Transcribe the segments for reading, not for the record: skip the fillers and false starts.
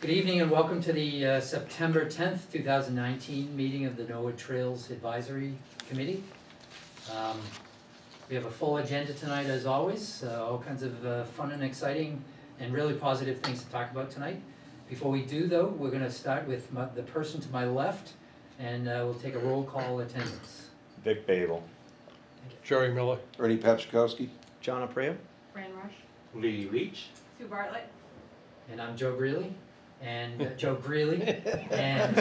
Good evening and welcome to the September 10th, 2019 meeting of the Norwood Trails Advisory Committee. We have a full agenda tonight as always, all kinds of fun and exciting and really positive things to talk about tonight. Before we do though, we're going to start with the person to my left and we'll take a roll call attendance. Vic Babel. Jerry Miller. Ernie Pachkowski. John Aprea. Fran Rush. Lee Leach. Sue Bartlett. And I'm Joe Greeley. And Joe Greeley. And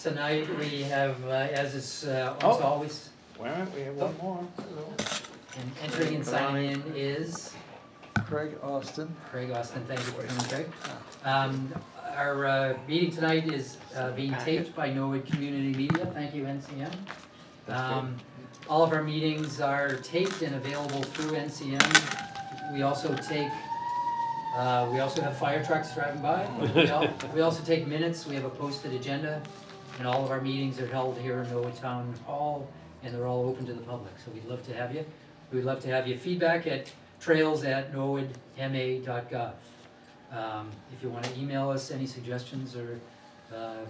tonight we have, as is always, Well, we have one more. and entering and signing in is Craig Austin. Craig Austin. Thank you for coming, Craig. Our meeting tonight is being taped by Norwood Community Media. Thank you, NCM. All of our meetings are taped and available through NCM. We also take, we also have fire trucks driving by. We also take minutes. We have a posted agenda, and all of our meetings are held here in Norwood Town Hall, and they're all open to the public. So we'd love to have you. We'd love to have you feedback at trails@norwoodma.gov. If you want to email us any suggestions or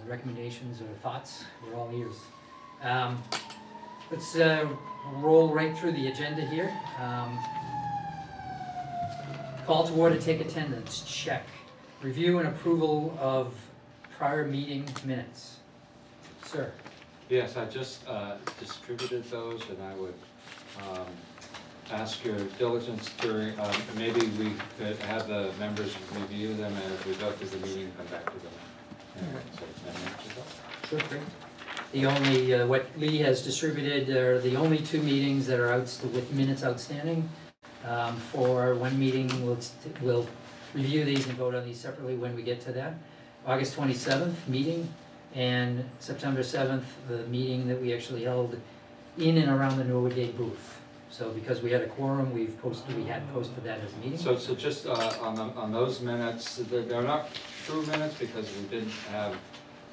recommendations or thoughts, we're all ears. Let's roll right through the agenda here. Call to order, take attendance, check. Review and approval of prior meeting minutes. Sir. Yes, I just distributed those, and I would ask your diligence during, maybe we could have the members review them as we go through the meeting and come back to them. Sure, great. The only, what Lee has distributed are the only two meetings that are with minutes outstanding. For one meeting, we'll review these and vote on these separately when we get to that. August 27th meeting, and September 7th, the meeting that we actually held in and around the Norwood Day booth. So because we had a quorum, we had posted that as a meeting. So just on those minutes, they're not true minutes because we didn't have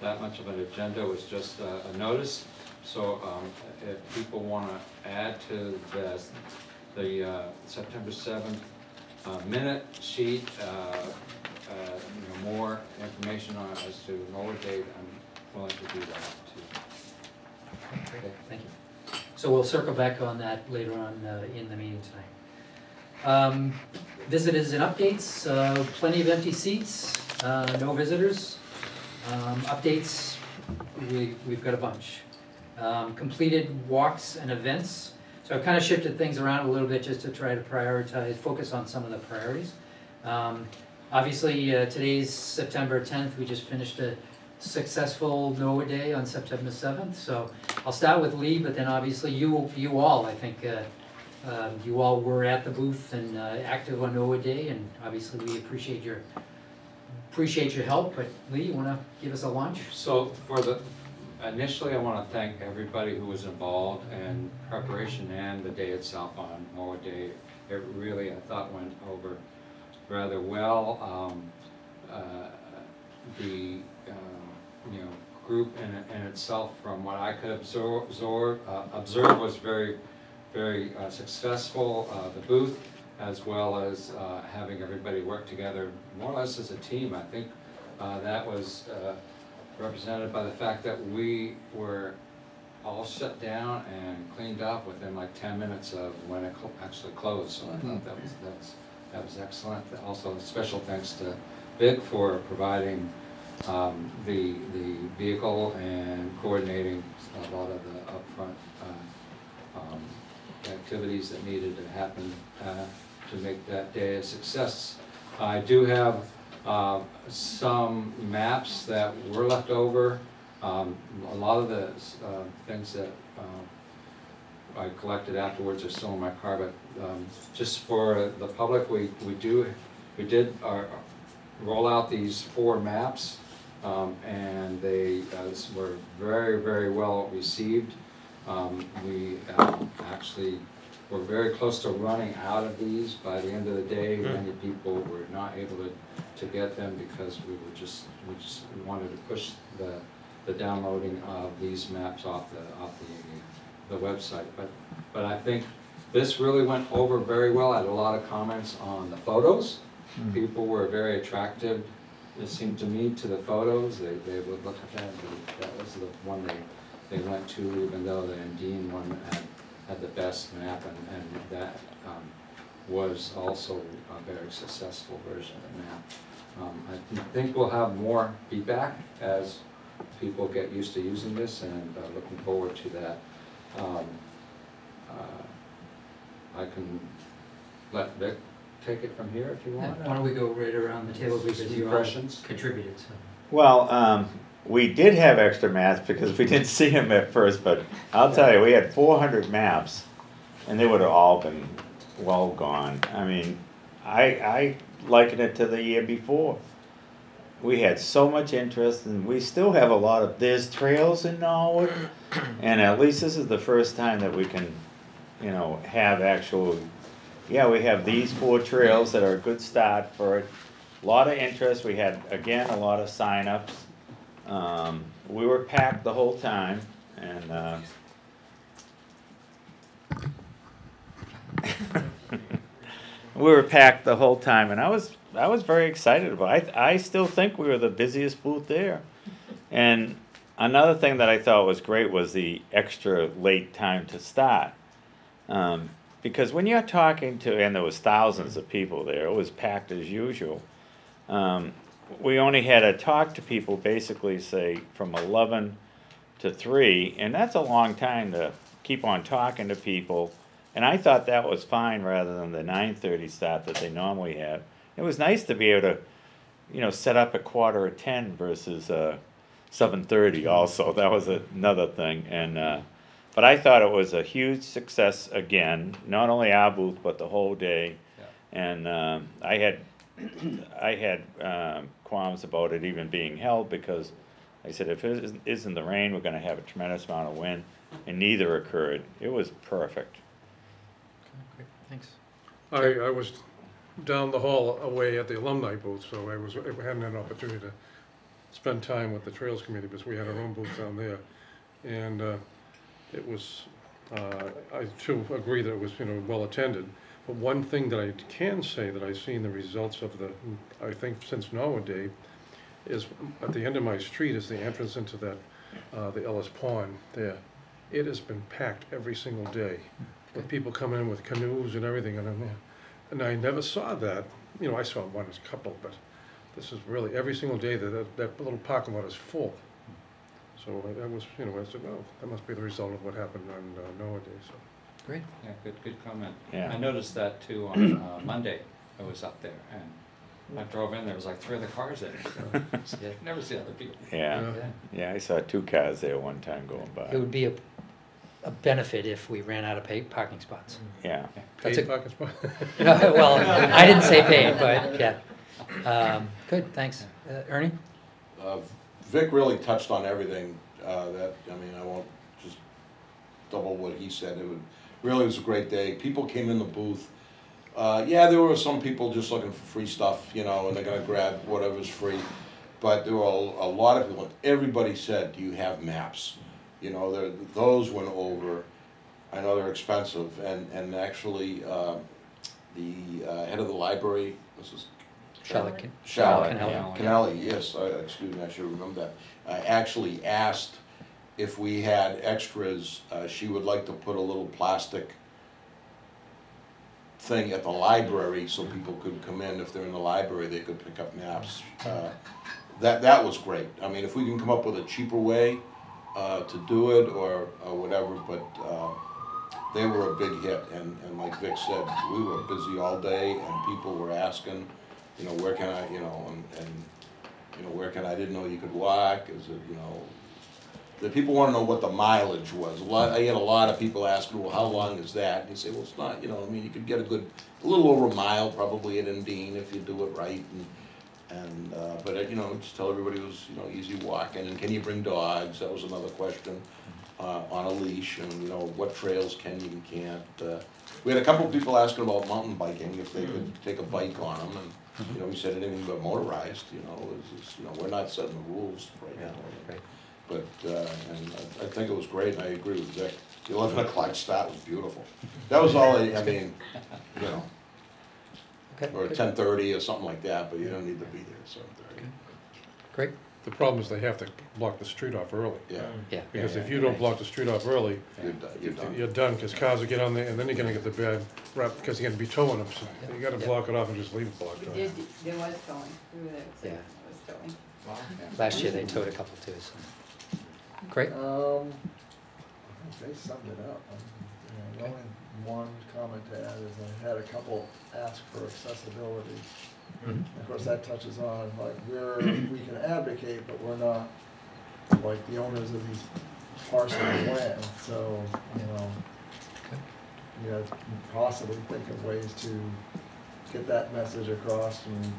that much of an agenda. It was just a notice. So if people want to add to the September 7th minute sheet, more information on it as to Norwood Day, I'm willing to do that too. Okay, thank you. So we'll circle back on that later on in the meeting tonight. Visitors and updates, plenty of empty seats, no visitors. Updates, we've got a bunch. Completed walks and events. So I've kind of shifted things around a little bit just to try to prioritize, focus on some of the priorities. Obviously, today's September 10th. We just finished a successful Norwood Day on September 7th. So I'll start with Lee, but then obviously you all, I think, you all were at the booth and active on Norwood Day, and obviously we appreciate your help. But Lee, you want to give us a launch? So initially I want to thank everybody who was involved in preparation and the day itself on Norwood Day. It really, I thought, went over rather well. The group in itself, from what I could observe was very, very successful. The booth, as well as having everybody work together more or less as a team. I think that was represented by the fact that we were all shut down and cleaned up within like 10 minutes of when it actually closed. So I thought that was excellent. Also, special thanks to Vic for providing the vehicle and coordinating a lot of the upfront activities that needed to happen to make that day a success. I do have some maps that were left over. A lot of the things that I collected afterwards are still in my car, but just for the public, we did roll out these 4 maps, and they were very, very well received. We actually were very close to running out of these by the end of the day. Many people were not able to get them because we just wanted to push the downloading of these maps off the website. But I think this really went over very well. I had a lot of comments on the photos. People were very attracted it seemed to me, to the photos, they would look at that, that was the one they went to, even though the Indian one had the best map, and that was also a very successful version of the map. I think we'll have more feedback as people get used to using this, and looking forward to that. I can let Vic take it from here if you Yeah, want. why don't we go right around the table because you all Impressions? contributed, so. Well, we did have extra maps because we didn't see them at first, but I'll tell you, we had 400 maps, and they would have all been well gone. I mean, I liken it to the year before. We had so much interest, and we still have a lot of, there's trails in Norwood, and at least this is the first time that we can, you know, have actual, yeah, we have these 4 trails that are a good start for it. A lot of interest, we had, again, a lot of sign-ups. We were packed the whole time, and we were packed the whole time, and I was very excited about it. I still think we were the busiest booth there. And another thing that I thought was great was the extra late time to start. Because when you're talking to, and there was thousands of people there, it was packed as usual. We only had to talk to people basically, say, from 11 to 3, and that's a long time to keep on talking to people. And I thought that was fine rather than the 9:30 start that they normally have. It was nice to be able to, you know, set up at 9:45 versus 7:30 also. That was another thing. And but I thought it was a huge success again, not only our booth, but the whole day. Yeah. And I had qualms about it even being held because I said, if it isn't the rain, we're going to have a tremendous amount of wind, and neither occurred. It was perfect. Okay, great, thanks. I was down the hall away at the alumni booth, so I hadn't had an opportunity to spend time with the Trails Committee because we had our own booth down there. And it was, I too agree that it was, you know, well attended. But one thing that I can say that I've seen the results of the, I think since Norwood Day, is at the end of my street is the entrance into that, the Ellis Pond there. It has been packed every single day with people coming in with canoes and everything. And I never saw that. You know, I saw one as a couple, but this is really every single day that little parking lot is full. So that was, you know, I said, oh, that must be the result of what happened on Norwood Day. So. Great. Yeah, good comment. Yeah. I noticed that too on Monday. I was up there, and I drove in. There was like 3 other cars there. So you never see other people. Yeah. Yeah, I saw 2 cars there one time going by. It would be a benefit if we ran out of paid parking spots. Yeah. That's Paid a- parking spot. No, well, I didn't say paid, but yeah. Good, thanks. Ernie? Vic really touched on everything, that, I mean, I won't just double what he said. It really was a great day. People came in the booth. Yeah, there were some people just looking for free stuff, you know, and they're gonna grab whatever's free. But there were a lot of people, everybody said, do you have maps? You know, those went over. I know they're expensive, and actually, the head of the library, Mrs. Charlotte Kennelly, yes, excuse me, I should remember that. Actually asked if we had extras. She would like to put a little plastic thing at the library so people could come in. If they're in the library, they could pick up maps. That was great. I mean, if we can come up with a cheaper way to do it or whatever, but they were a big hit. And like Vic said, we were busy all day, and people were asking, you know, where can I, you know, and you know, where can I didn't know you could walk. Is it, you know, the people want to know what the mileage was. I get a lot of people asking, well, how long is that? And you say, well, it's not, you know, I mean, you could get a little over a mile probably at Endine if you do it right. But you know, just tell everybody it was, you know, easy walking. And can you bring dogs? That was another question. On a leash, and you know, what trails can you and can't. We had a couple of people asking about mountain biking, if they could take a bike on them, and you know, we said anything but motorized. You know, you know, we're not setting the rules right now. Right. But and I think it was great, and I agree with Vic. The 11 o'clock start was beautiful. That was all. I mean, you know, Okay. or good. 10:30 or something like that. But you don't need to be there at 7:30. Great. The problem is they have to block the street off early. Yeah, Yeah. Because if you don't block the street off early, you're done. you're done, because cars will get on there, and then you're gonna get the bad rap, because you're gonna be towing them, so you gotta Yeah. block it off and just leave it blocked off. There was towing, we were there, so Yeah. it was towing. Last year they towed a couple too, so. Great. I think they summed it up. The only one comment to add is I had a couple ask for accessibility. Mhm. Of course, that touches on, like, we can advocate, but we're not, like, the owners of these parcels of land, so, you know, possibly think of ways to get that message across and,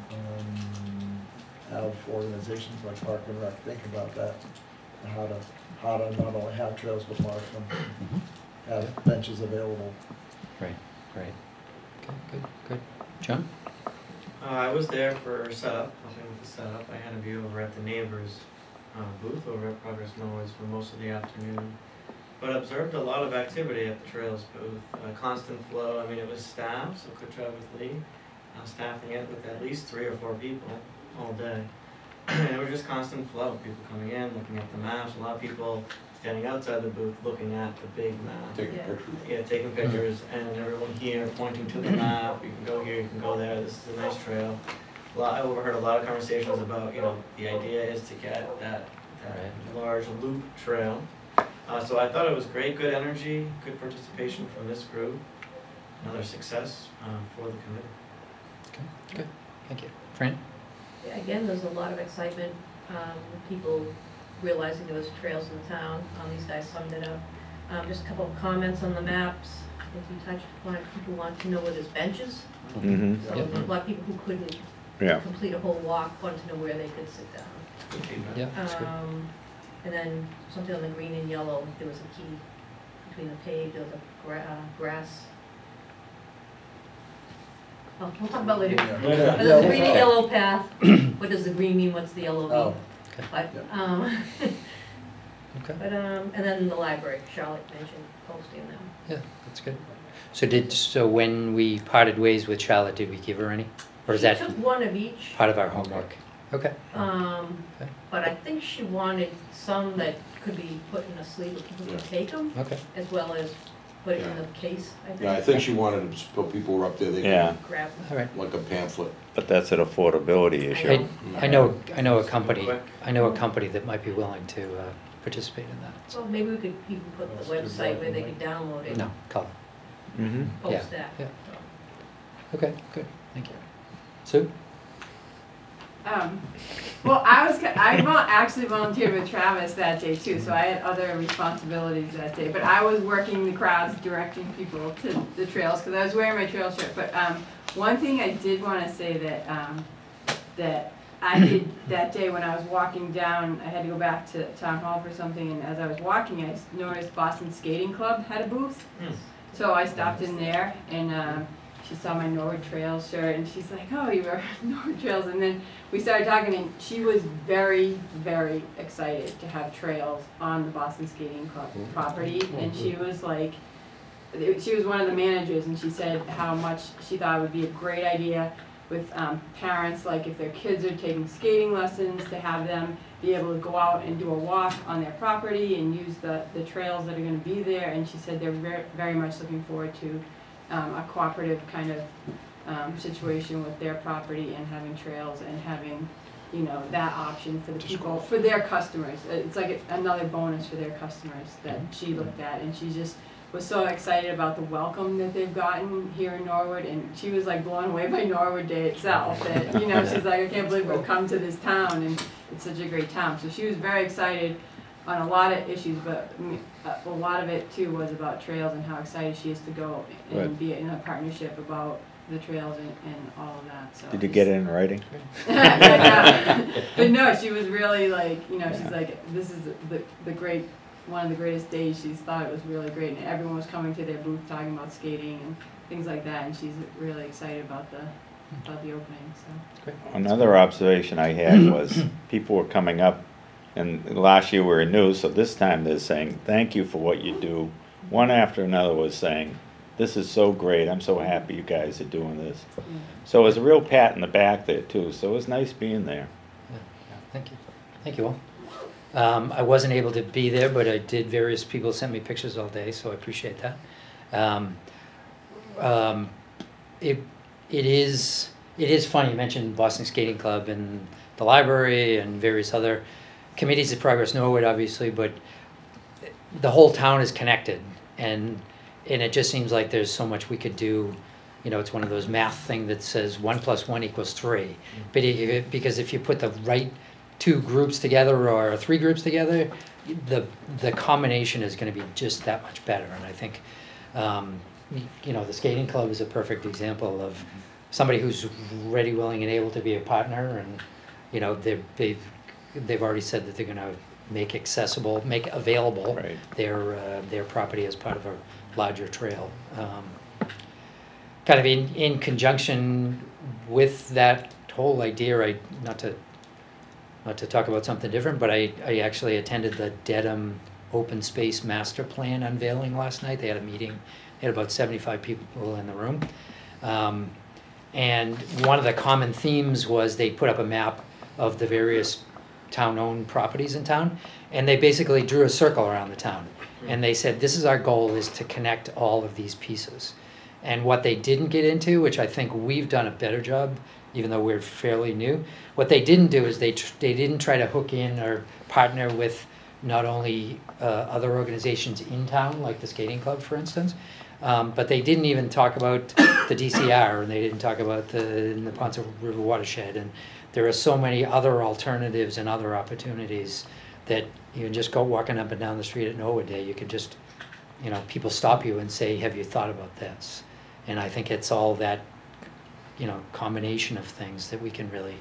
have organizations like Park and Rec think about that, and how to not only have trails but mark them, have benches available. Right, right. Okay, good, good. John? I was there for setup, helping with the setup. I had a view over at the neighbor's booth over at Progress Mowers for most of the afternoon. But observed a lot of activity at the trails booth, constant flow. I mean, it was staffed, so Cook Travis Lee staffing it with at least 3 or 4 people all day. And it was just constant flow, people coming in, looking at the maps, a lot of people standing outside the booth looking at the big map. Take a Yeah. picture. Yeah, taking pictures, and everyone here pointing to the map. You can go here, you can go there. This is a nice trail. I overheard a lot of conversations about, the idea is to get that large loop trail. So I thought it was great, good energy, good participation from this group. Another success for the committee. Okay, good. Thank you. Fran? Yeah, again, there's a lot of excitement, people realizing there was trails in the town. These guys summed it up. Just a couple of comments on the maps. I think you touched upon it. People want to know where there's benches. Mm-hmm. So Yep. a lot of people who couldn't Yeah. complete a whole walk wanted to know where they could sit down. Good feedback. Yeah, that's good. And then something on the green and yellow, there was a key between the paved or the grass. Oh, we'll talk about later. Yeah. But there's a green and yellow path. What does the green mean? What's the yellow mean? Oh. Okay. But, Okay. but, and then the library, Charlotte mentioned posting them. Yeah, that's good. So when we parted ways with Charlotte, did we give her any? Or is She that took one of each, part of our homework? Okay. Okay. but I think she wanted some that could be put in a sleeve where people could take them, Okay. as well as put it in Yeah. the case, I think. Yeah, I think she wanted to put people were up there, they Yeah. could, Grab them. All right. like a pamphlet. But that's an affordability issue. I know a company. I know a company that might be willing to participate in that. So maybe we could even put the That's a good website where they point. could download it, No, color. Mm-hmm. post that. yeah. Okay, good. Thank you. Sue? Well, actually volunteered with Travis that day too, so I had other responsibilities that day. But I was working the crowds, directing people to the trails, because I was wearing my trail shirt. But one thing I did want to say that I did that day when I was walking down, I had to go back to town hall for something, and as I was walking, I noticed Boston Skating Club had a booth. So I stopped in there, and she saw my Norwood Trails shirt, and she's like, "Oh, you wear Norwood Trails." And then we started talking, and she was very, very excited to have trails on the Boston Skating Club property. And she was like, she was one of the managers, and she said how much she thought it would be a great idea with parents, like if their kids are taking skating lessons, to have them be able to go out and do a walk on their property and use the trails that are going to be there. And she said they're very, very much looking forward to a cooperative kind of situation with their property and having trails and having, that option for the people, for their customers. It's like another bonus for their customers that she looked at, and she just was so excited about the welcome that they've gotten here in Norwood, and she was like blown away by Norwood Day itself, that, she's like, I can't believe we've come to this town, and it's such a great town. So she was very excited on a lot of issues, but a lot of it too was about trails and how excited she is to go and Right. be in a partnership about the trails and all of that. So Did you get it in writing? But no, she was really like, she's like, this is the great, one of the greatest days. She's thought it was really great, and everyone was coming to their booth talking about skating and things like that, and she's really excited about the opening. So. Another observation I had was people were coming up, and last year we were new, so this time they're saying, thank you for what you do. One after another was saying, this is so great, I'm so happy you guys are doing this. So it was a real pat in the back there too, so it was nice being there. Yeah, thank you. Thank you all. I wasn't able to be there, but I did, various people sent me pictures all day, so I appreciate that. It is funny, you mentioned Boston Skating Club and the library and various other committees of Progress Norwood, obviously, but the whole town is connected, and it just seems like there's so much we could do. You know, it's one of those math thing that says 1 + 1 = 3. But because if you put the right 2 groups together or 3 groups together, the combination is going to be just that much better. And I think, you know, the skating club is a perfect example of somebody who's ready, willing, and able to be a partner. And you know, they've already said that they're going to make available Right. their property as part of a larger trail. Kind of in conjunction with that whole idea, not to talk about something different, but I actually attended the Dedham Open Space Master Plan unveiling last night. They had a meeting. They had about 75 people in the room. And one of the common themes was they put up a map of the various town-owned properties in town, and they basically drew a circle around the town. And they said, this is our goal, is to connect all of these pieces. And what they didn't get into, which I think we've done a better job, even though we're fairly new, what they didn't do is they didn't try to hook in or partner with not only other organizations in town, like the skating club, for instance, but they didn't even talk about the DCR, and they didn't talk about the Ponce River watershed. And there are so many other alternatives and other opportunities that you can just go walking up and down the street at Norwood Day. You can just, you know, people stop you and say, have you thought about this? And I think it's all that, you know, combination of things that we can really,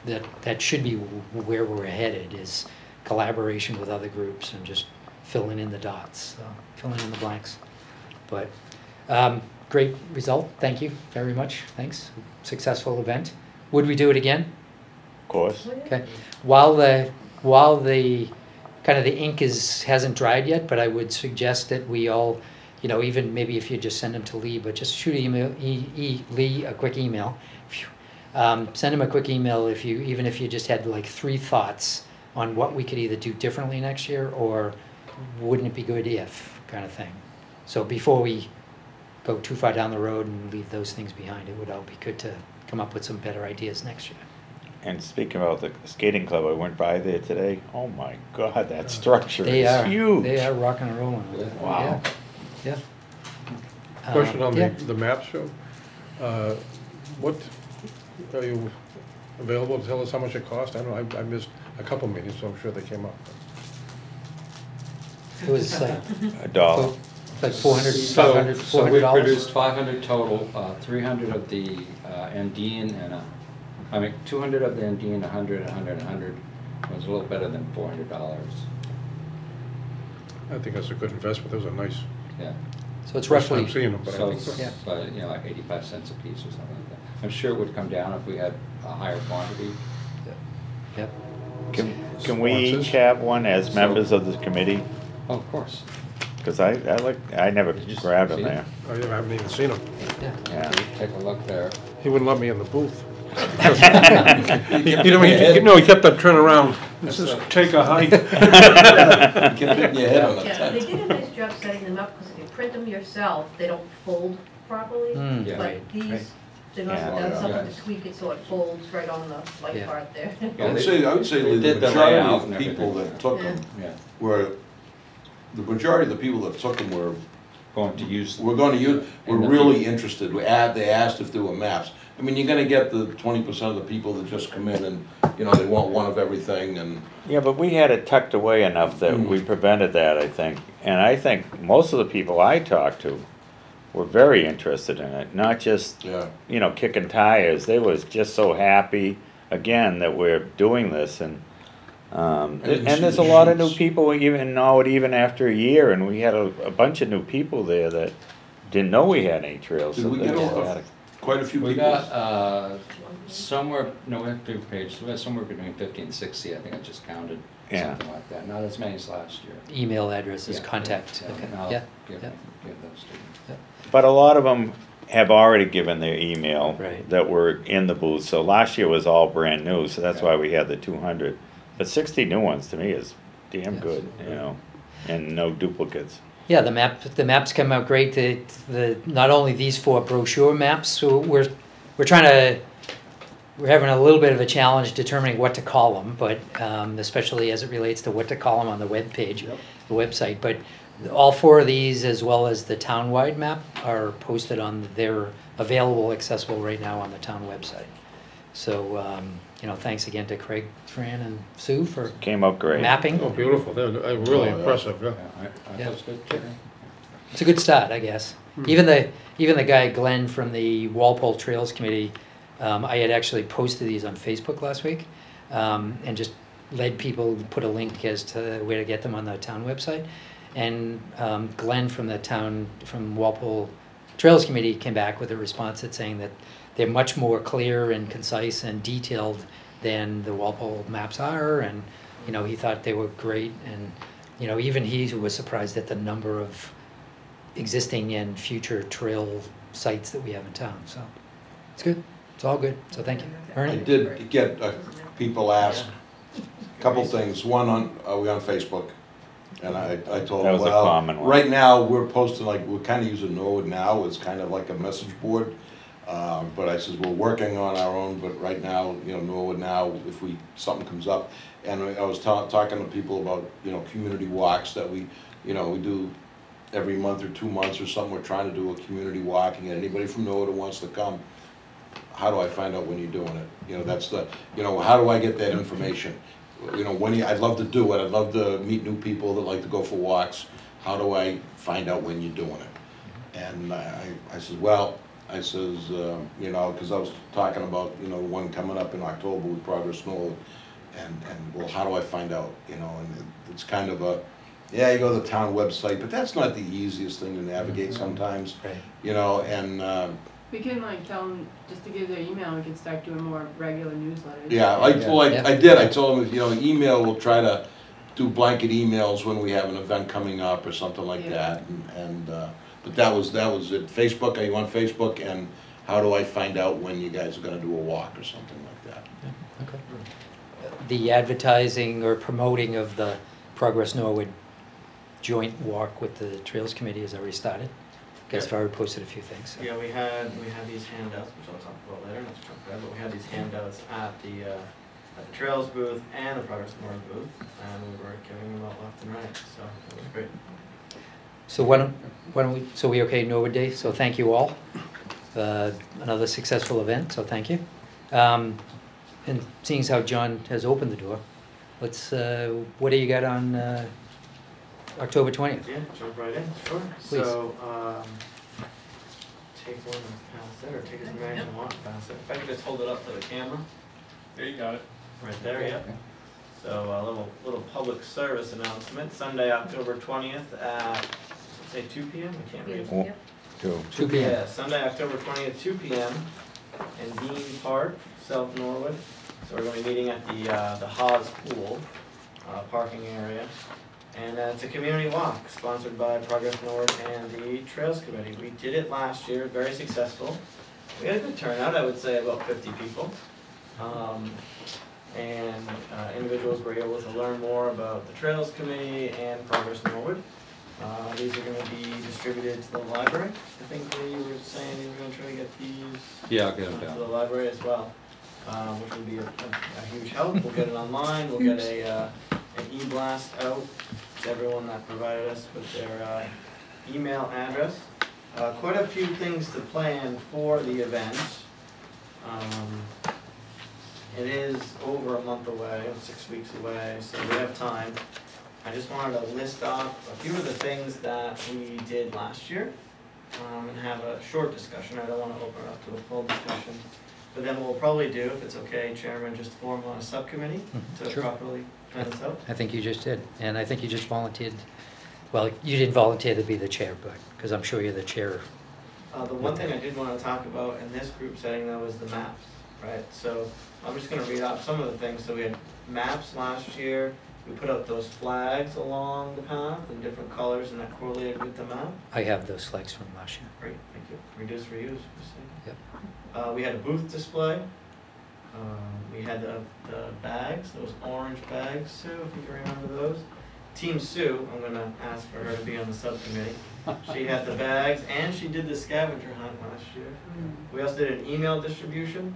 that should be where we're headed, is collaboration with other groups and just filling in the dots, filling in the blanks. But great result. Thank you very much. Thanks. Successful event. Would we do it again? Of course. Okay. While the kind of the ink hasn't dried yet, but I would suggest that we all, you know, even maybe if you just send them to Lee, but just shoot Lee a quick email. Send him a quick email even if you just had like 3 thoughts on what we could either do differently next year, or wouldn't it be good if, kind of thing. So before we go too far down the road and leave those things behind, it would all be good to come up with some better ideas next year. And speaking about the skating club, I went by there today. Oh my God, that structure They is are huge. They are rocking and rolling. Wow. Yeah. Question on yeah. the map show. What, are you available to tell us how much it cost? I don't know, I missed a couple meetings, so I'm sure they came up. It was like $1. like $400. So we produced 500 total, 300 of the Andean and 200 of the Andean, 100, 100, 100. It was a little better than $400. I think that's a good investment. Those are nice. Yeah. So it's First roughly, time seeing them, but So I it's, think Yeah. you know, like 85 cents a piece or something like that. I'm sure it would come down if we had a higher quantity. yep. Can we each have one as members of the committee? Oh, of course. Because I never Did you grabbed them see there. it? I haven't even seen them. Yeah. Yeah. Take a look there. He wouldn't let me in the booth. He kept on turning around. This is take a hike. Keep hitting your head on the Yeah, they tent. did a nice job setting them up, because if you print them yourself, they don't fold properly. Mm, Yeah. But right, these, right. they must have Yeah. done something Yeah. to tweak it so it folds right on the light Yeah. part there. Yeah, I would say they the did the majority layout of and the people everything. that took Yeah. them Yeah, were, the majority of the people that took them were going to use. we're gonna use, we're In the really interested. They asked if there were maps. I mean, you're gonna get the 20% of the people that just come in and, you know, they want one of everything and, Yeah, but we had it tucked away enough that we prevented that, I think. And I think most of the people I talked to were very interested in it, not just, yeah. you know, kicking tires. They was just so happy, again, that we're doing this. And didn't see there's the a lot of new sheets. people even know it even after a year. And we had a bunch of new people there that didn't know we had any trails. Did so we they get just over- had it. Quite a few We people. got somewhere, no, we have 2 pages, we had somewhere between 50 and 60, I think I just counted, Yeah. something like that. Not as many as last year. Email addresses, Yeah, contact. yeah, Okay. and I'll Yeah. give yeah. those to you. But a lot of them have already given their email Right. that were in the booth. So last year was all brand new, so that's why we had the 200. but 60 new ones to me is damn good, you know, and no duplicates. Yeah, the maps come out great. Not only these 4 brochure maps, so we're having a little bit of a challenge determining what to call them, but especially as it relates to what to call them on the web page, the website. But all 4 of these, as well as the town-wide map, are posted on. They're available, accessible right now on the town website. So you know, thanks again to Craig, Fran, and Sue for Came out great. mapping. Oh, beautiful, they're really impressive, yeah. Yeah. That's good too. It's a good start, I guess. Even the guy Glenn from the Walpole Trails Committee, I had actually posted these on Facebook last week, and just led people, put a link as to where to get them on the town website. And Glenn from Walpole Trails Committee came back with a response that's saying that they're much more clear and concise and detailed than the Walpole maps are, and you know, he thought they were great. And you know, even he was surprised at the number of existing and future trail sites that we have in town. So it's good. It's all good. So thank you, I Ernie. did get people ask a couple things. One, are we on Facebook? And I told That them, was a well, common one. right now we're posting, like, we're kind of using Norwood Now. It's kind of like a message board. But I says, we're working on our own, but right now, you know, Norwood Now, if something comes up. And I was talking to people about, you know, community walks that we do every month or 2 months or something. We're trying to do a community walk, and anybody from Norwood who wants to come, how do I find out when you're doing it? You know, that's how do I get that information? You know, I'd love to do it. I'd love to meet new people that like to go for walks. How do I find out when you're doing it? And I said, well, you know, because I was talking about, you know, one coming up in October with Progress Norwood, and well, how do I find out? You know, and it's kind of you go to the town website, but that's not the easiest thing to navigate sometimes. Right. You know, and We can like tell them just to give their email, we can start doing more regular newsletters. yeah, I did. I told them, you know, email, we'll try to do blanket emails when we have an event coming up or something like that. But that was it. Facebook, are you on Facebook? And how do I find out when you guys are going to do a walk or something like that? Yeah, okay. The advertising or promoting of the Progress Norwood joint walk with the Trails Committee has already started. Guess I've already posted a few things. So. Yeah, we had these handouts, which I'll talk about later, not to jump ahead, but we had these handouts at the Trails booth and the Progress Norwood booth, and we were giving them out left and right, so it was great. So why don't we, so we okay, Norwood Day? So thank you all. Another successful event, so thank you. And seeing as how John has opened the door, let's, what do you got on October 20th? Yeah, jump right in, sure. Please. So, take one and pass it, or take as many as you want and pass it. If I could just hold it up to the camera. There you got it. Right there, yeah. So a little public service announcement, Sunday, October 20th at, say 2 p.m.? I can't read. Oh, Yep. 2 p.m. Yeah, Sunday, October 20th, 2 p.m. in Dean Park, South Norwood. So we're going to be meeting at the Haas Pool parking area. And it's a community walk sponsored by Progress Norwood and the Trails Committee. We did it last year, very successful. We had a good turnout, I would say about 50 people. Individuals were able to learn more about the Trails Committee and Progress Norwood. These are going to be distributed to the library. I think you were saying you were going to try to get these Yeah, I'll get them to down. the library as well, which would be a huge help. We'll get it online. We'll get an e-blast out to everyone that provided us with their email address. Quite a few things to plan for the event. It is over a month away, 6 weeks away, so we have time. I just wanted to list off a few of the things that we did last year and have a short discussion. I don't want to open it up to a full discussion. But then what we'll probably do, if it's okay, Chairman, just form a subcommittee to Sure. properly plan this out. I think you just did, and I think you just volunteered. Well, you didn't volunteer to be the chair, but because I'm sure you're the chair. The one thing I did want to talk about in this group setting though is the maps, right? So I'm just going to read off some of the things. So we had maps last year. We put out those flags along the path in different colors, and that correlated with the map. I have those flags from last year. Great, thank you. Reduce, reuse. Just saying. Yep. We had a booth display. We had the bags, those orange bags, Sue, if you can remember those. Team Sue, I'm gonna ask for her to be on the subcommittee. She had the bags and she did the scavenger hunt last year. We also did an email distribution.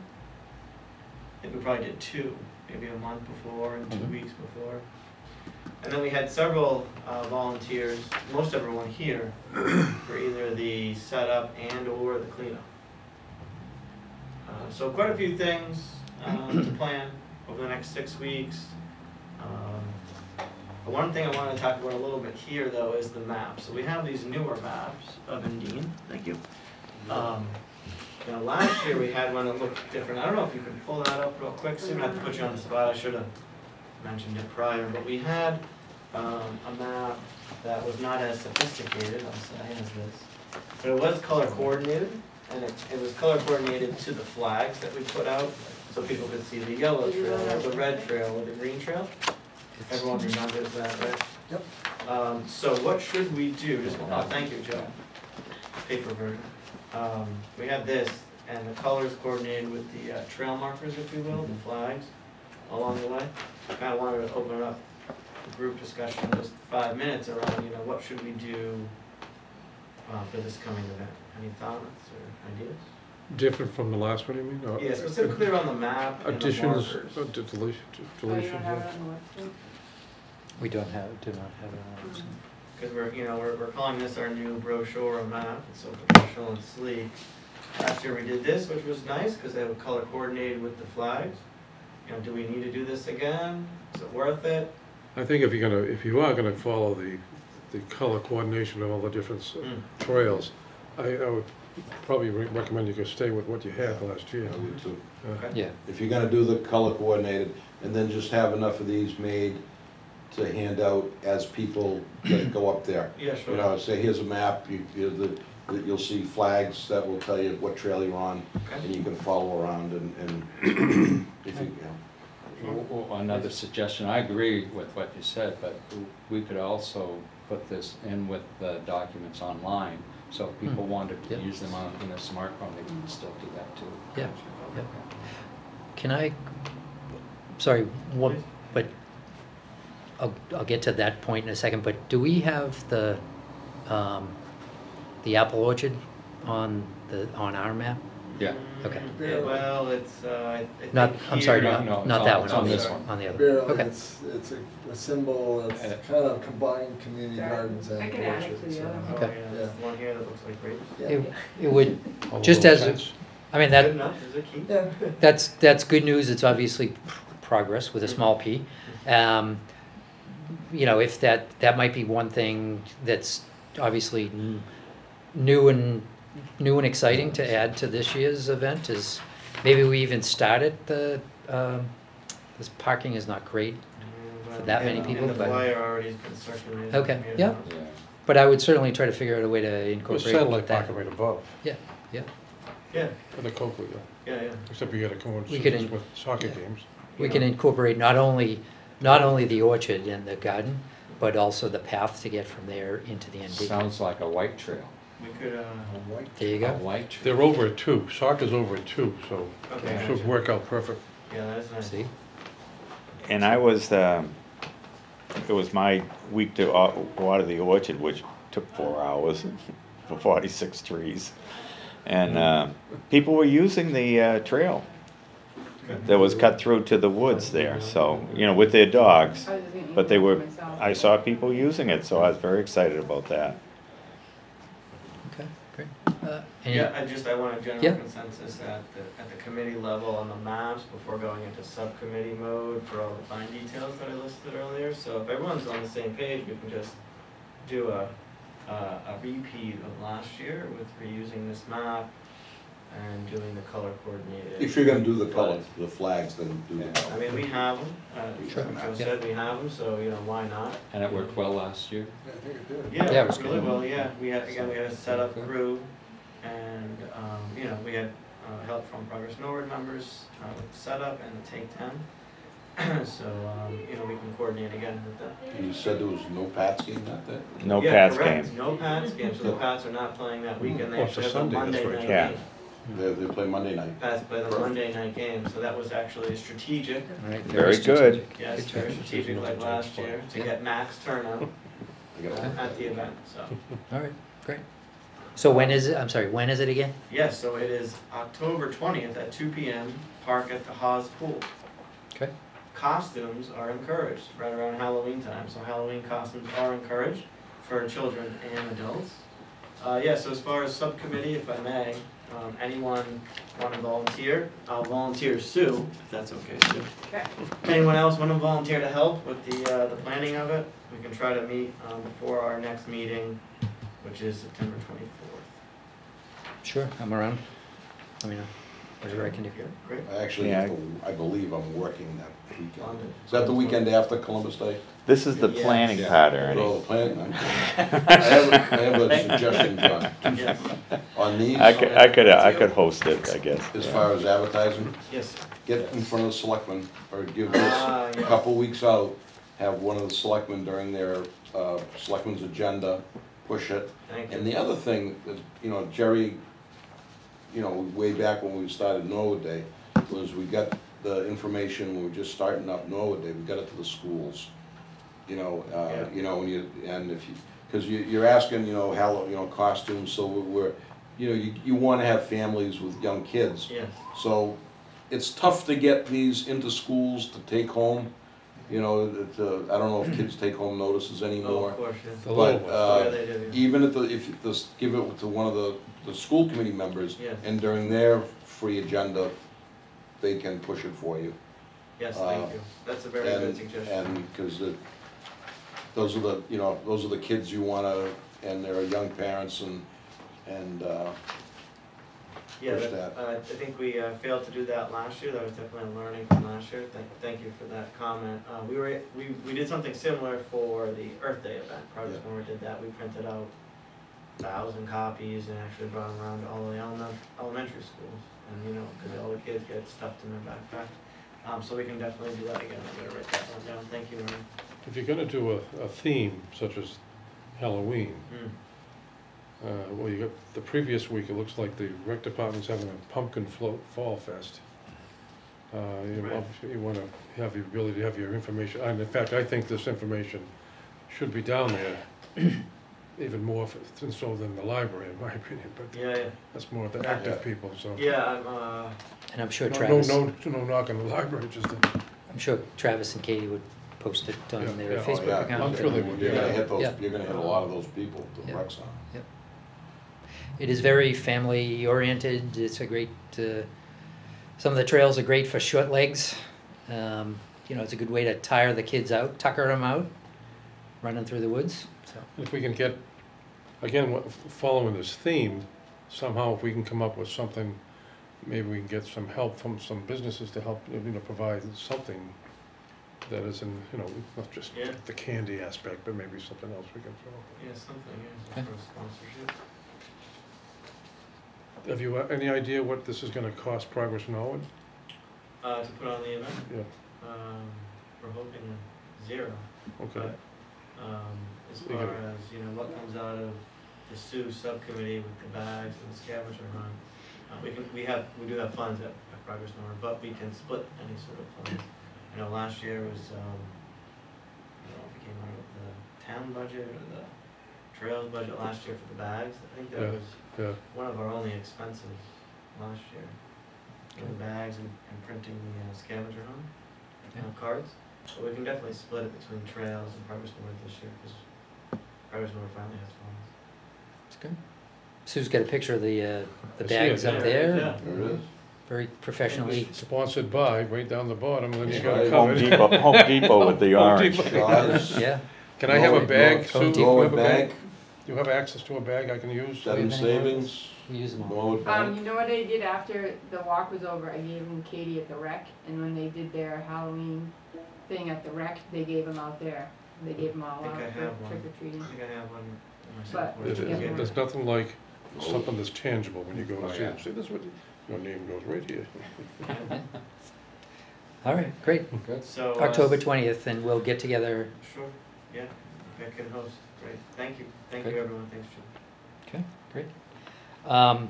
I think we probably did 2, maybe a month before and 2 weeks before. And then we had several volunteers, most everyone here, for either the setup and or the cleanup. So quite a few things to plan over the next 6 weeks. The one thing I want to talk about a little bit here, though, is the maps. So we have these newer maps of Indene. Thank you. Now, last year we had one that looked different. I don't know if you can pull that up real quick. Soon I have to put you on the spot. I should have mentioned it prior. But we had a map that was not as sophisticated, I'll say, as this. But it was color coordinated, and it was color coordinated to the flags that we put out, so people could see the yellow trail, or the red trail, or the green trail. Everyone remembers that, right? Yep. So what should we do? Thank you, Joe. Paper version. We had this, and the colors coordinated with the trail markers, if you will, the flags along the way. I kind of wanted to open up a group discussion, just 5 minutes around, what should we do for this coming event? Any thoughts or ideas? Different from the last one, you mean? Yeah, specifically around the map and the Additions, markers. deletions, Oh, you don't yeah. have it on the website? We do not have it on our website. Because we're calling this our new brochure map. It's so professional and sleek. Last year we did this, which was nice because they were color coordinated with the flags. Do we need to do this again? Is it worth it? I think if you are gonna follow the color coordination of all the different trails, I would probably recommend you go stay with what you had last year. I would too. Okay. Yeah, If you're gonna do the color coordinated, and then just have enough of these made to hand out as people that go up there. Yeah, sure. Say, here's a map, you'll see flags that will tell you what trail you're on, Okay. and you can follow around and if you, Another suggestion, I agree with what you said, but we could also put this in with the documents online, so if people wanted to Yep. use them in a smartphone, they can still do that too. Yeah. Yep. Can I, sorry, one, but I'll get to that point in a second, but do we have the apple orchard on our map? Yeah. Okay. Yeah, well, it's, I think Not, I'm sorry, here- No, not it's that on- one, it's on on this this one. one, on the other. Barely, Okay. it's a symbol, it's kind of combined community gardens and I can add it to orchards. the so- other Oh, Okay. yeah, there's one here that looks like grapes. Yeah. It would, All just those as, fence. I mean, Good that, enough, is it key? Yeah. that's good news, it's obviously progress with a small p. If that might be one thing that's obviously new and exciting to add to this year's event is maybe we even started this parking is not great, For that many people, And the but- flyer already has been circulated. Okay, Yeah. yeah. but I would certainly try to figure out a way to There's incorporate satellite that. parking right above, Yeah, for the Coakley, yeah. except you gotta come We could with soccer games. We can incorporate not only the orchard and the garden, but also the path to get from there into the ND. Sounds like a white trail. We could, There you A go. white trail. They're over at 2, soccer's over at 2, so okay. it should work out perfect. Yeah, that's nice. See? And I was, it was my week to water the orchard, which took 4 hours for 46 trees. And people were using the trail that was cut through to the woods there, so, with their dogs. I was just gonna But they email were, myself. I saw people using it, so I was very excited about that. Okay, great. Any- Yeah, I want a general Yeah. consensus at the committee level on the maps before going into subcommittee mode for all the fine details that I listed earlier. So if everyone's on the same page, we can just do a repeat of last year with reusing this map and doing the color coordinated. if you're gonna do the color, the flags, then do the I color. mean, we have them, Sure. like Joe Yeah. said, we have them, so, why not? And it worked well last year. Yeah, I think it did. Yeah, Yeah, it was really good. well, yeah. We had a setup crew and, we had help from Progress Norwood members with the setup and the take 10. So, we can coordinate again with that. And you said there was no Pats game that day? No Yeah, Pats correct. game. No Pats game, so the Pats are not playing that weekend. They Oh, it's a actually have a Sunday, that's Monday right. night Yeah. game. They play Monday night. Pats play the Perfect. Monday night game, so that was actually strategic. All right, Very good. strategic. Yes, Good very job. strategic like last year to Yeah. get max turnout I got Okay. at the event, so. All right, great. So when is it, I'm sorry, when is it again? Yes, so it is October 20th at 2 p.m., park at the Haas Pool. Okay. Costumes are encouraged right around Halloween time, so Halloween costumes are encouraged for children and adults. Yeah, so as far as subcommittee, if I may, anyone want to volunteer? I'll volunteer Sue, if that's okay, Sue. Okay. Anyone else want to volunteer to help with the planning of it? We can try to meet before our next meeting, which is September 24th. Sure, I'm around. Let me know, whatever I can do. Yeah, great. I actually, Yeah. I believe I'm working that weekend. London. Is that the weekend after Columbus Day? This is the Yeah. planning Yeah. part, Ernie. Well, the plan, I have a suggestion, John. Yes, On these, I could host it, I guess. as yeah. far as advertising, yes, sir. get in front of the selectmen, or give this a yes. couple weeks out, have one of the selectmen during their, selectmen's agenda, push it. Thank you. And the other thing, that, you know, Jerry, you know, way back when we started Norwood Day, was we got the information, when we were just starting up Norwood Day, we got it to the schools. You know, Yeah. you know, and if you, cause you're asking, you know, costumes, so we're, you know, you wanna have families with young kids. Yes, So, it's tough to get these into schools to take home, you know, I don't know if kids take home notices oh, anymore. of course, yes. The little But, ones. Yeah, they do, yeah. even if give it to one of the school committee members, Yes. and during their free agenda, they can push it for you. Yes, thank you. That's a very good And, suggestion. and, cause those are the, you know, those are the kids you wanna, and they're young parents and, Yeah, push I think we failed to do that last year. That was definitely a learning from last year. Thank you for that comment. We did something similar for the Earth Day event. Project when we did that, we printed out 1,000 copies and actually brought them around to all the elementary schools. And you know, because all the kids get stuffed in their backpack. So we can definitely do that again. I'm gonna write that one down. Thank you, Ernie. If you're gonna do a theme such as Halloween, well, you got, the previous week, it looks like the rec department's having a pumpkin float fall fest. You know, Right. obviously you wanna have the ability to have your information, and in fact, I think this information should be down there even more so than the library, in my opinion, but Yeah, yeah. that's more the active people, so. Yeah, I'm, And I'm sure No, Travis, no knock on the library, just that. I'm sure Travis and Katie would post it Yeah, on their yeah. Oh, Facebook yeah. account. I'm sure they would, you're gonna hit those, Yeah. you're gonna hit a lot of those people, the Yeah. rec center. It is very family oriented. It's a great, some of the trails are great for short legs. You know, it's a good way to tire the kids out, tucker them out, running through the woods, so. If we can get, again, following this theme, somehow if we can come up with something, maybe we can get some help from some businesses to help, you know, provide something that is in, you know, not just Yeah. the candy aspect, but maybe something else we can throw. yeah, something, yeah, Okay. for a sponsorship. Have you any idea what this is gonna cost Progress Norwood? To put on the event, Yeah, we're hoping 0. okay. As We far got- as, you know, what comes out of the Sioux subcommittee with the bags and the scavenger hunt, we do have funds at Progress Norwood, but we can split any sort of funds. You know, last year was, I don't know if it came out of the town budget or the trails budget last year for the bags. I think that Yeah. was Yeah, one of our only expenses last year. You know, the bags and printing the scavenger hunt cards. But we can definitely split it between trails and Progress Norwood this year, because Progress Norwood finally has funds. It's good. Sue's got a picture of the I see bags it, up yeah. there, Yeah. There it is. very professionally. sponsored by, right down the bottom, and then you That's got it right. covered. Home Depot with the Home orange. Depot. Guys, Yeah, Can I have a Norwood- bag, Norwood- Sue? Do you Norwood have a bag? Bank, Do you have access to a bag I can use? Dedham Have you been anywhere? Savings, we use them all. Norwood Bank. You know what I did after the walk was over? I gave them Katie at the rec, and when they did their Halloween thing at the rec, they gave them out there. They gave them all I think out I for have one. trick or treating. I think I have one in my But- cell phone. Yeah. There's nothing like something that's tangible when you go Oh, to see yeah. it. See, this is what, your name goes right here. All right, great. Good. So. October 20th, and we'll get together. Sure, yeah, if I can host, great, thank you, Good. everyone, thanks, Jim. Okay, great.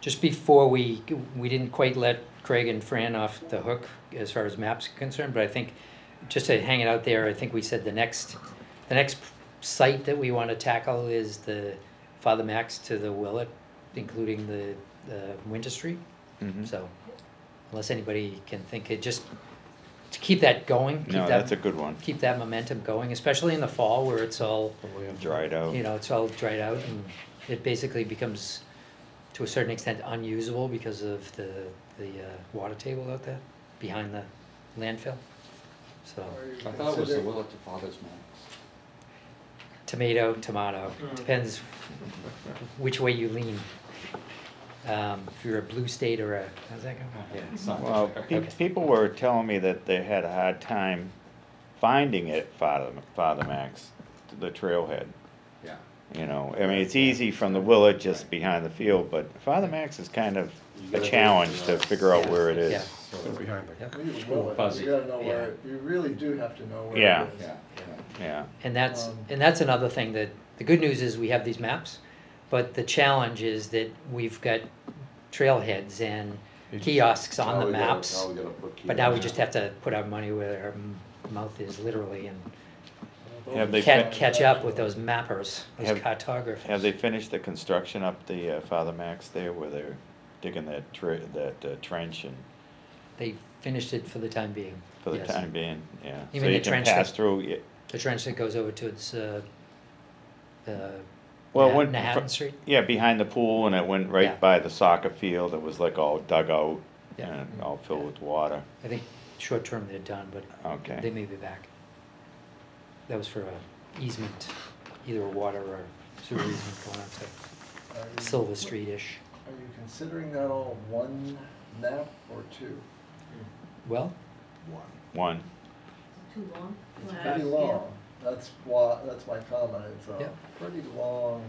Just before we didn't quite let Craig and Fran off the hook as far as maps are concerned, but I think just to hang it out there, I think we said the next site that we want to tackle is the Father Max to the Willet, including the Winter Street. Mhm. So unless anybody can think it, just to keep that going, No, that's a good one. keep that momentum going, especially in the fall where it's all, Dried out. you know, it's all dried out and it basically becomes to a certain extent unusable because of the water table out there behind the landfill. So I thought it was the Willet to Father's Max. tomato, depends which way you lean. If you're a blue state or a, how's that go? Yeah, it's not Well, there. people were telling me that they had a hard time finding it, Father Max, the trailhead. Yeah. You know, I mean, it's easy from the Willet just behind the field, but Father Max is kind of a challenge to figure out where it Yeah. is. So behind the. Yep. When you will it, Fuzzy. you gotta know where, you really do have to know where Yeah. it is. Yeah, Yeah, And that's Um, another thing that, the good news is we have these maps, but the challenge is that we've got trailheads and kiosks on the maps, Now we gotta put but now we kiosks. just have to put our money where our mouth is literally and Have they catch up with those mappers, those Have- cartographers. have they finished the construction up the Father Max there where they're digging that trench and, They finished it for the time being. for the yes. time being, yeah. You So mean you the can trench pass that- through, yeah. The trench that goes over to its, Well, it went Nahattan Street? Yeah, behind the pool, and it went Yeah. right by the soccer field. It was like all dug out Yeah. and all filled with water. I think short term they're done, but Okay. they may be back. That was for a easement, either a water or sewer easement going up to Are you- Silver Street-ish. Are you considering that all one map or two? Well, One. Too long? It's Wanna pretty ask long, that's why, that's my comment, it's Yeah. a pretty long,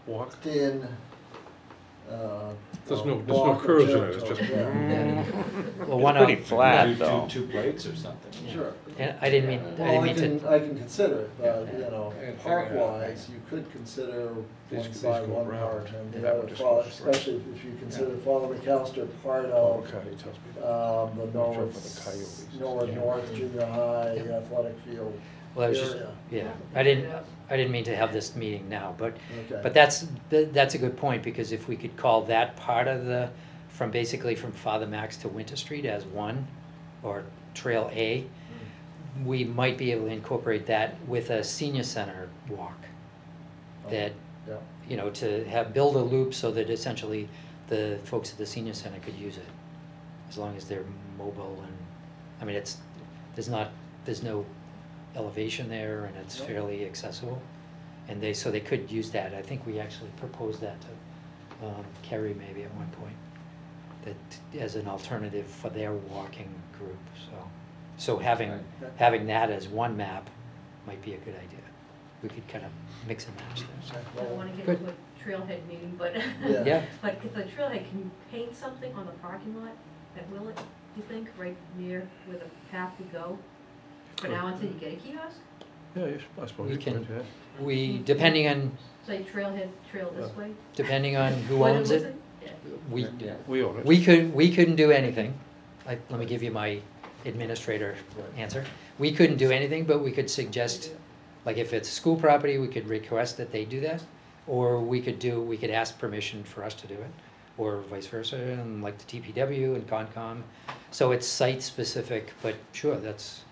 Walk. thin, There's no walk of curves in it, it's territory, just. yeah. well, one Pretty of, flat, though. Two plates or something. Yeah. Sure. and I didn't mean Well, I to, can, I can consider it, but, you know, Yeah. park-wise, you could consider These- one these side, go one around. part, and the Yeah, other, but just follow- go straight. especially if you consider Father McAllister part of, Okay, he tells me that. the Watch out Norwood, for the coyotes. Norwood North Junior High Yeah. Athletic Field well, I was just, area. yeah, I didn't mean to have this meeting now, but Okay. that's a good point, because if we could call that part of the, from basically from Father Max to Winter Street as one, or Trail A, we might be able to incorporate that with a senior center walk. That, Yeah. you know, to build a loop so that essentially the folks at the senior center could use it, as long as they're mobile and, I mean, there's no elevation there and it's No. fairly accessible. And so they could use that. I think we actually proposed that to Kerry maybe at one point, that as an alternative for their walking group, so having that as one map might be a good idea. We could kind of mix and match there. I don't wanna get Good. into a trailhead meeting, but, Yeah. Yeah, but if the trailhead, can you paint something on the parking lot at Willet, you think, right near where the path would go? For now until you get a kiosk? Yeah, I suppose We you can- could, yeah. we, depending on Say trailhead, trail this way? who What owns was it, Yeah. we, Yeah. We own it. we couldn't do anything. Let me give you my administrator answer. We couldn't do anything, but we could suggest, like if it's school property, we could request that they do that. Or we could ask permission for us to do it, or vice versa, and like the TPW and Concom. So it's site specific, but sure, that's,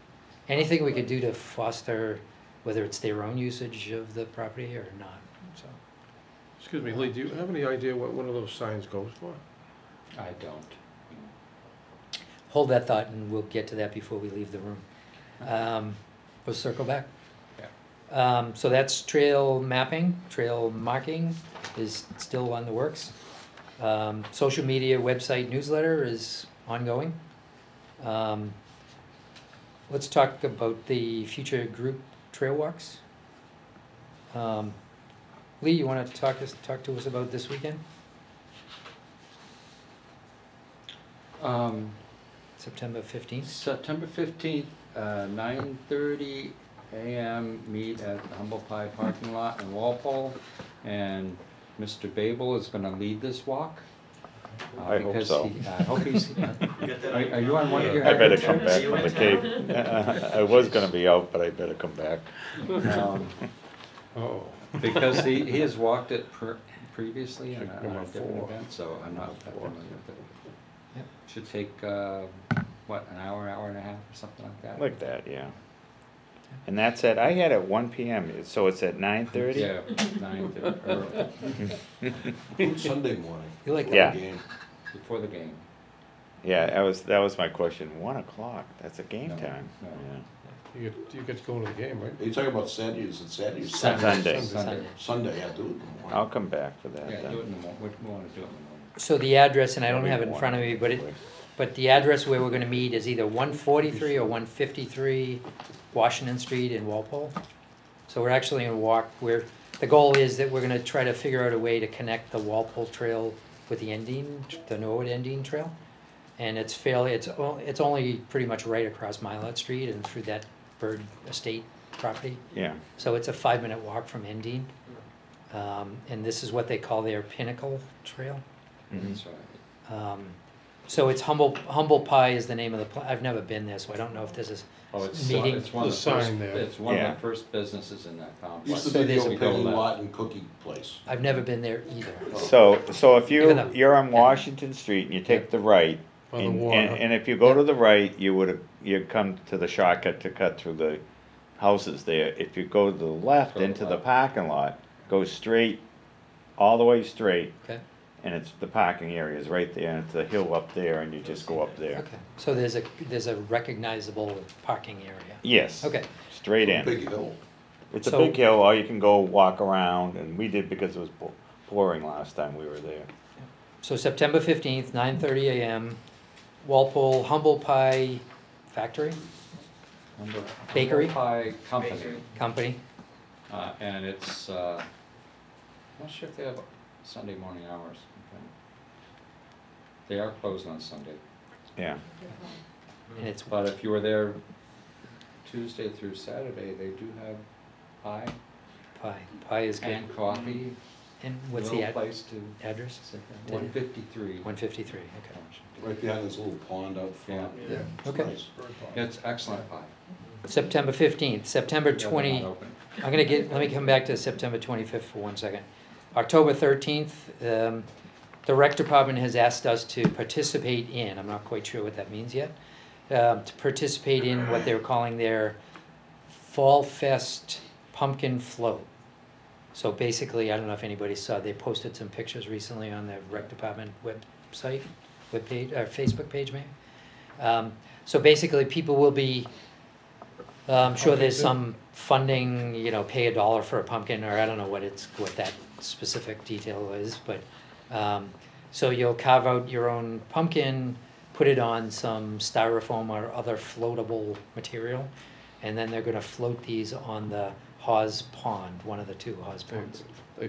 anything we could do to foster, whether it's their own usage of the property or not, so. Excuse me, Lee, do you have any idea what one of those signs goes for? I don't. Hold that thought and we'll get to that before we leave the room. We'll circle back. So that's trail mapping, trail marking is still on the works. Social media, website, newsletter is ongoing. Let's talk about the future group trail walks. Lee, you want to talk to us about this weekend? September 15th? September 15th, 9:30 a.m. meet at the Humble Pie parking lot in Walpole. And Mr. Babel is gonna lead this walk. I hope because so. I hope he's, You got that are you on one of your I better hybrid come trips? back You from the in Cape. I was gonna be out, but I better come back. Oh, Because he has walked it previously on Number a different 4. event, so I'm not that familiar with it. Yep. Should take, what, an hour and a half or something like that? Like that, yeah. And that's at, I had at 1 PM, so it's at 9:30? Yeah, 9:30, or Sunday morning. You like Yeah. Game. before the game. Yeah, that was my question, 1 o'clock, that's a game No, time. no. Yeah. you get to go to the game, right? Are you talking about Saturday? Is it Saturday or Sunday. Sunday. Sunday, yeah, do it in the morning. I'll come back for that Yeah, then. do it in the morning, we wanna do it in the morning. So the address, and I don't Every have it in front of me, but morning. but the address where we're gonna meet is either 143 or 153 Washington Street in Walpole. So we're actually gonna walk, the goal is that we're gonna try to figure out a way to connect the Walpole Trail with the Norwood Endine Trail. And it's only pretty much right across Milat Street and through that Bird Estate property. Yeah, So it's a 5-minute walk from Endine. And this is what they call their Pinnacle Trail. mhm. That's right. So it's Humble Pie is the name of the I've never been there, so I don't know if this is Oh, it's, Meeting. it's one of The the first, sign there. it's one Yeah. of the first businesses in that complex. Used to So be the there's old a- Peggy Lot and Cookie Place. I've never been there either. So if Even though- you're on Washington Street and you take the right, On the and, water. and if you go to the right, you'd come to the shortcut to cut through the houses there. If you go to the left Go to the into the left. parking lot, go straight, all the way straight, Okay, and it's, the parking area is right there, and it's a hill up there, and you just go up there. okay. So there's a recognizable parking area. Yes. Okay, Straight in. Big hill. It's a So- big hill, or you can go walk around, and we did because it was pouring last time we were there. so September 15th, 9:30 a.m., Walpole Humble Pie Factory Humble- Bakery? Humble Pie Company. Bakery. Company. And it's, not sure if they have Sunday morning hours. They are closed on Sunday, Yeah. And it's but if you were there Tuesday through Saturday, they do have pie pie. Pie is good. and coffee. And what's the Little place to address? sit there. 153. 153, okay. Right behind this little pond out front. Yeah. It's Okay. nice. It's excellent pie. September 15th, September Yeah, they're 20, not open. let me come back to September 25th for 1 second. October 13th, the rec department has asked us to participate in, I'm not quite sure what that means yet, to participate in what they're calling their Fall Fest Pumpkin Float. So basically, I don't know if anybody saw, they posted some pictures recently on their rec department website, webpage, or Facebook page maybe. So basically, people will be, I'm sure there's some funding, pay $1 for a pumpkin, or I don't know what that specific detail is, but, so you'll carve out your own pumpkin, put it on some styrofoam or other floatable material, and then they're gonna float these on the Hawes Pond, one of the two Hawes ponds. I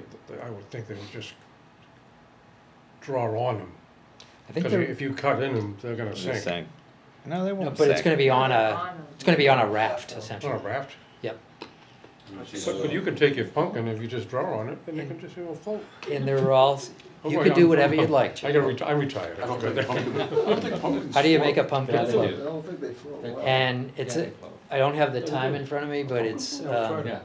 would think they would just draw on them. I think Because they're, if you cut in them, they're gonna Just sink. saying. No, they no, won't but it's sink. gonna be on a raft It's essentially. not a raft. Yep, But you can take your pumpkin, if you just draw on it, and you can just, float. and they're all, you Oh, could yeah. do whatever you'd like, I Jim. I'm retired. I don't think pumpkins. How do you make a Yeah, pumpkin they float? do. I don't think they float well. And it's, Yeah, a- they float. I don't have the time in front of me, but it's, Yeah.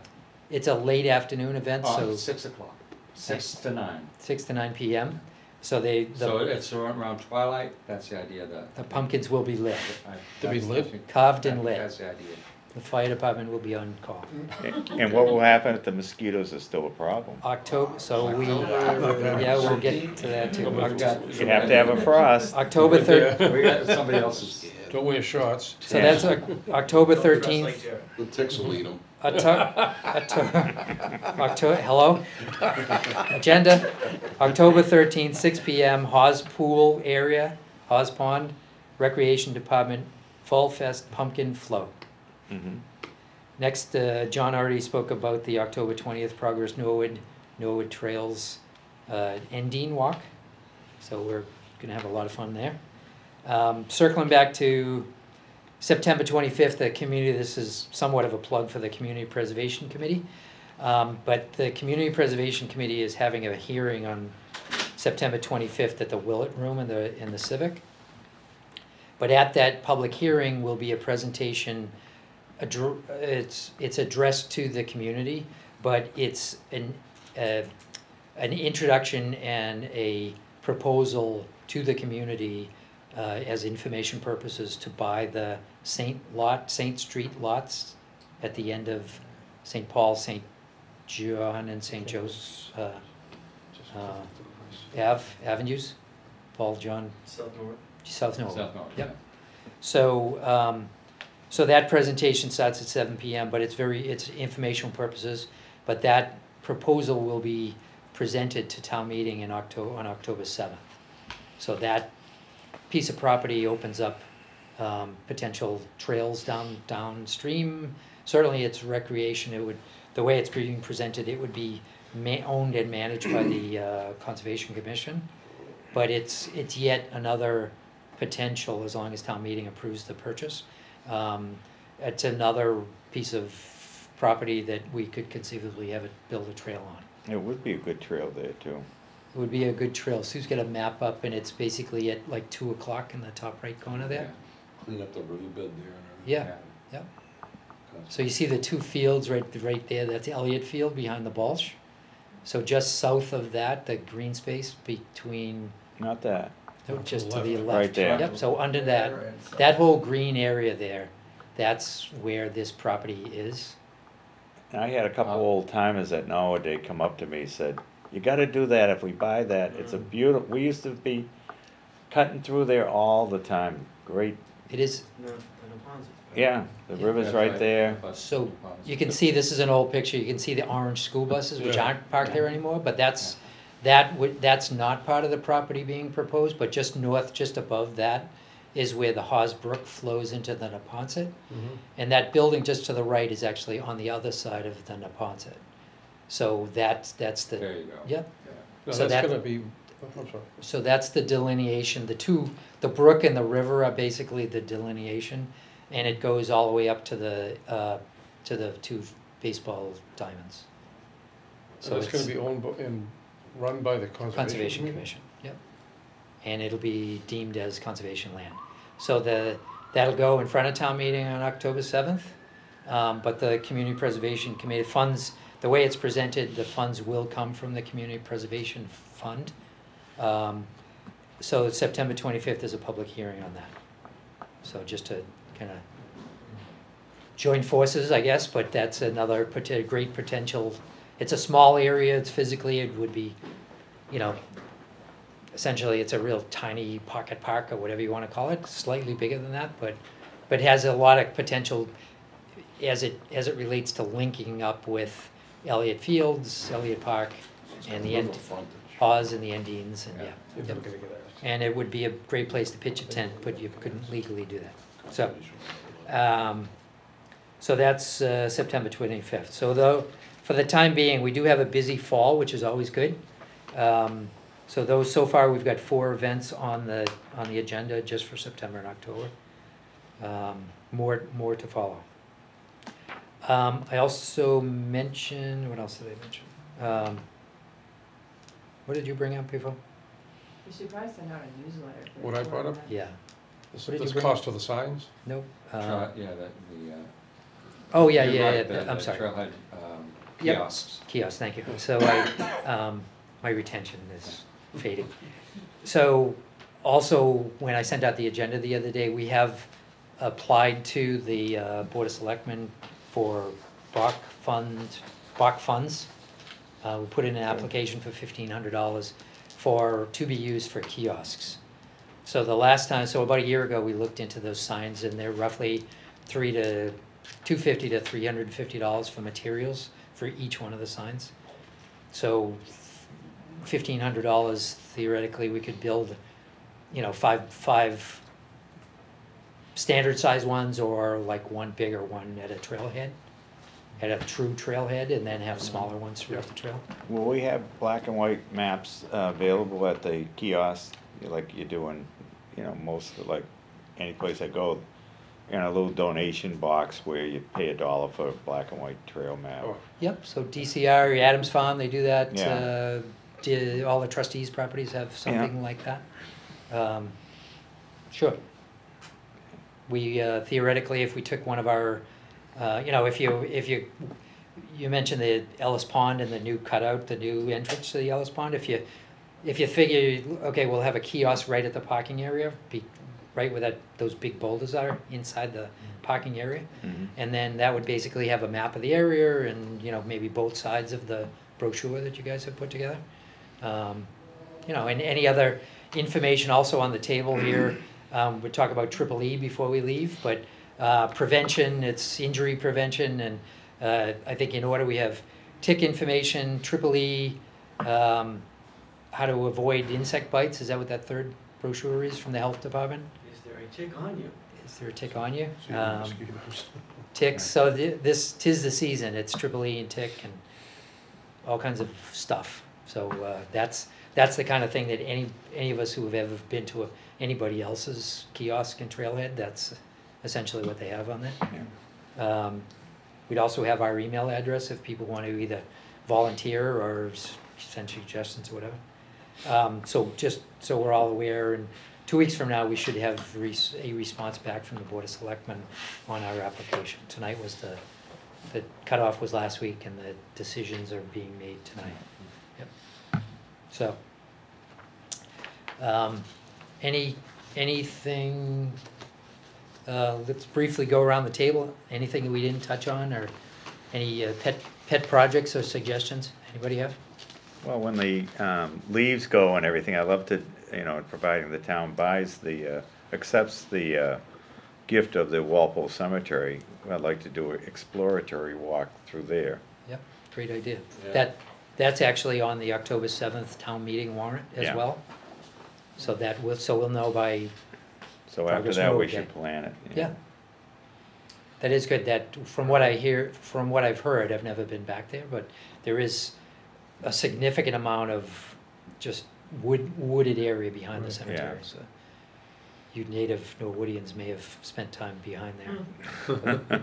it's a late afternoon event, so 6 o'clock, 6 to 9. 6 to 9 p.m. So So it's around twilight, that's the idea that. the pumpkins will be lit, To be lit? carved and lit. That's the idea. The fire department will be on call. And what will happen if the mosquitoes are still a problem? October, yeah, we'll get to that too. We've got- You have to have a frost. October 3rd, We got somebody else's. Don't wear shorts. so that's October Dress like 13th. Jared. The ticks will eat them. Hello? Agenda, October 13th, 6 p.m., Hawes Pool area, Hawes Pond, Recreation Department, Fall Fest Pumpkin Float. Mhm. Next, John already spoke about the October 20th Progress Norwood Trails Endine Walk. So we're gonna have a lot of fun there. Circling back to September 25th, this is somewhat of a plug for the Community Preservation Committee. But the Community Preservation Committee is having a hearing on September 25th at the Willett Room in the Civic. But at that public hearing will be a presentation, it's addressed to the community, but it's an introduction and a proposal to the community as information purposes to buy the Saint Street lots at the end of St. Paul, St. John, and St. Joe's avenues, Paul, John, South Norwood. South Norwood. South Norwood, Yep. So, so that presentation starts at 7 p.m., but it's informational purposes, but that proposal will be presented to town meeting on October 7th. So that piece of property opens up potential trails downstream. Certainly it's recreation. The way it's being presented, it would be owned and managed by the Conservation Commission, but it's yet another potential, as long as town meeting approves the purchase. It's another piece of property that we could conceivably build a trail on. It would be a good trail there too. It would be a good trail. Sue's got a map up, and it's basically at like 2 o'clock in the top right corner there. Clean up the riverbed there and everything. Yeah, yeah. So you see the two fields right there. That's Elliott Field behind the Balch. So just south of that, the green space between, Not that. just to the left. Right there. Yep, so under that whole green area there, that's where this property is. And I had a couple old timers at Norwood, they come up to me and said, you gotta do that if we buy that. It's a beautiful, we used to be cutting through there all the time. Great, It is, No, the ponds. yeah, the Yeah. river's right there. so you can see, this is an old picture, you can see the orange school buses, which Yeah. aren't parked there anymore, but that's not part of the property being proposed, but just north, just above that is where the Hawes Brook flows into the Neponset. Mhm. And that building just to the right is actually on the other side of the Neponset. So that's the, There you go. yep, Now, So that's that- gonna be, I'm sorry. so that's the delineation. The brook and the river are basically the delineation, and it goes all the way up to the two baseball diamonds. So it's gonna be owned and run by the Conservation Commission, yep. And it'll be deemed as conservation land. So that'll go in front of town meeting on October 7th. But the Community Preservation Committee funds, the way it's presented, the funds will come from the Community Preservation Fund. So September 25th is a public hearing on that. So just to kind of join forces, I guess, but that's another great potential. It's a small area, it would be, essentially it's a real tiny pocket park or whatever you want to call it, slightly bigger than that, but has a lot of potential as it It's relates to linking up with Elliott Fields, Elliott Park, and the Little frontage. Hawes and the Endines, and Yeah. yeah. You're Yep. not gonna get that. And it would be a great place to pitch a tent, but you couldn't legally do that. So, so that's September 25th. So for the time being, we do have a busy fall, which is always good. So far, we've got 4 events on the agenda just for September and October. More to follow. I also mentioned, what else did I mention? What did you bring up before? You should probably send out a newsletter. for What I the brought up? tournament. Yeah, This What did you bring cost of the signs? nope. Yeah, Oh, yeah, you're yeah, right, yeah, the I'm sorry. Trailhead Yep. kiosks. Kiosk, thank you. So my retention is fading. So also, when I sent out the agenda the other day, we have applied to the Board of Selectmen for Bach funds. We put in an application for $1,500 to be used for kiosks. So about a year ago, we looked into those signs, and they're roughly $250 to $350 for materials for each one of the signs. So $1,500, theoretically, we could build, 5 standard size ones, or like one bigger one at a trailhead, at a true trailhead, and then have smaller ones throughout the trail. Will we have black and white maps available at the kiosk, like you do in, most of, like, any place I go? In a little donation box where you pay $1 for a black and white trail map. Oh, Yep, so DCR, Adams Farm, they do that. Yeah. do all the trustees' properties have something like that? Sure. We theoretically, if we took one of our, if you mentioned the Ellis Pond and the new cutout, the new entrance to the Ellis Pond, if you figure, okay, we'll have a kiosk right at the parking area, right where those big boulders are inside the parking area, and then that would basically have a map of the area and maybe both sides of the brochure that you guys have put together. And any other information also on the table here. We'll talk about Triple E before we leave, but prevention, it's injury prevention, and I think in order we have tick information, Triple E, how to avoid insect bites. Is that what that third brochure is from the health department? Is there a tick on you? Is there a tick on you? See the mosquitoes. Ticks, so tis the season. It's Triple E and tick and all kinds of stuff. So that's the kind of thing that any of us who have ever been to anybody else's kiosk and trailhead, that's essentially what they have on there. We'd also have our email address if people want to either volunteer or send suggestions or whatever. So just so we're all aware, and 2 weeks from now we should have a response back from the Board of Selectmen on our application. Tonight was the cutoff was last week, and the decisions are being made tonight. Yep. So, anything? Let's briefly go around the table. Anything that we didn't touch on, or any pet projects or suggestions? Anybody have? Well, when the leaves go and everything, I love to, providing the town accepts the gift of the Walpole Cemetery, I'd like to do an exploratory walk through there. Yep, great idea. Yeah. That's actually on the October 7th town meeting warrant as Yeah. well. So we'll know by, So after Progress that, we road, should yeah. plan it. yeah. That is good. That, from what I've heard, I've never been back there, but there is a significant amount of just wooded area behind the cemetery. Yeah. So you native Norwoodians may have spent time behind there.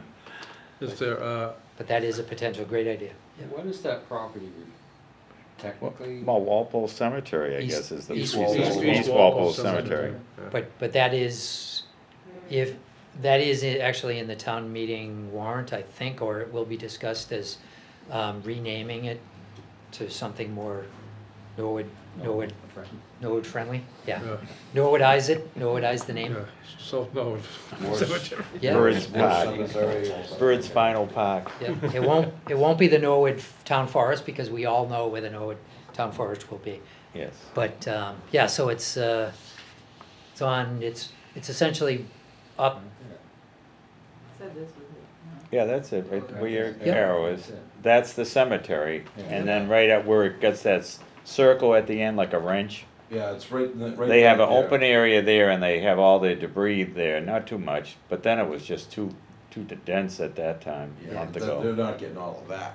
Is there, But that is a potential great idea. Yeah. What is that property technically? Well, Walpole Cemetery, I East- guess, is the East East Walpole Cemetery. Yeah. But that is, if, that is actually in the town meeting warrant, I think, or it will be discussed as renaming it to something more Norwood friendly, yeah. Yeah, Norwoodize the name. yeah, self-knowledge. Yeah. Bird's Park, Cemetery. Bird's Final Park. Yeah, it won't be the Norwood Town Forest, because we all know where the Norwood Town Forest will be. Yes. But, yeah, so it's essentially up, Said this was it. Yeah, that's it, right where your Yeah. arrow is. That's it. That's the cemetery. And then right up where it gets that circle at the end like a wrench. Yeah, it's right They have an there. open area there and they have all the debris there, not too much, but then it was just too dense at that time, a Yeah, month they're ago. not getting all of that.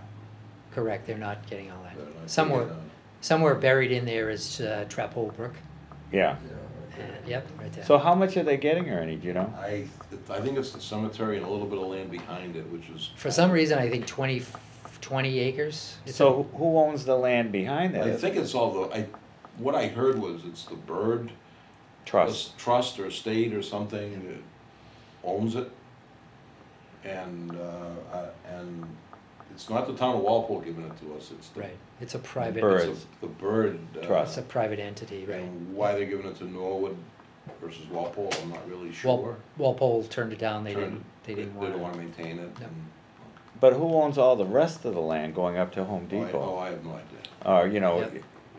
correct, they're not getting all They're that. not Somewhere, getting, somewhere buried in there is Trap Hole Brook. Yeah. Yep, right there. So how much are they getting, Ernie, do you know? I think it's the cemetery and a little bit of land behind it, which is. For some reason, I think 20 acres. It's So who owns the land behind I that? think it's all what I heard was it's the Bird Trust. Trust or Estate or something that owns it. And it's not the town of Walpole giving it to us, it's the. Right, it's a private, Bird. It's the Bird. Trust. it's a private entity, right. And why they're giving it to Norwood versus Walpole, I'm not really Wal- sure. Walpole turned it down, they Turned- didn't They don't want wanna maintain it. No. and- But who owns all the rest of the land going up to Home Oh, Depot? I have no idea. Or, you know,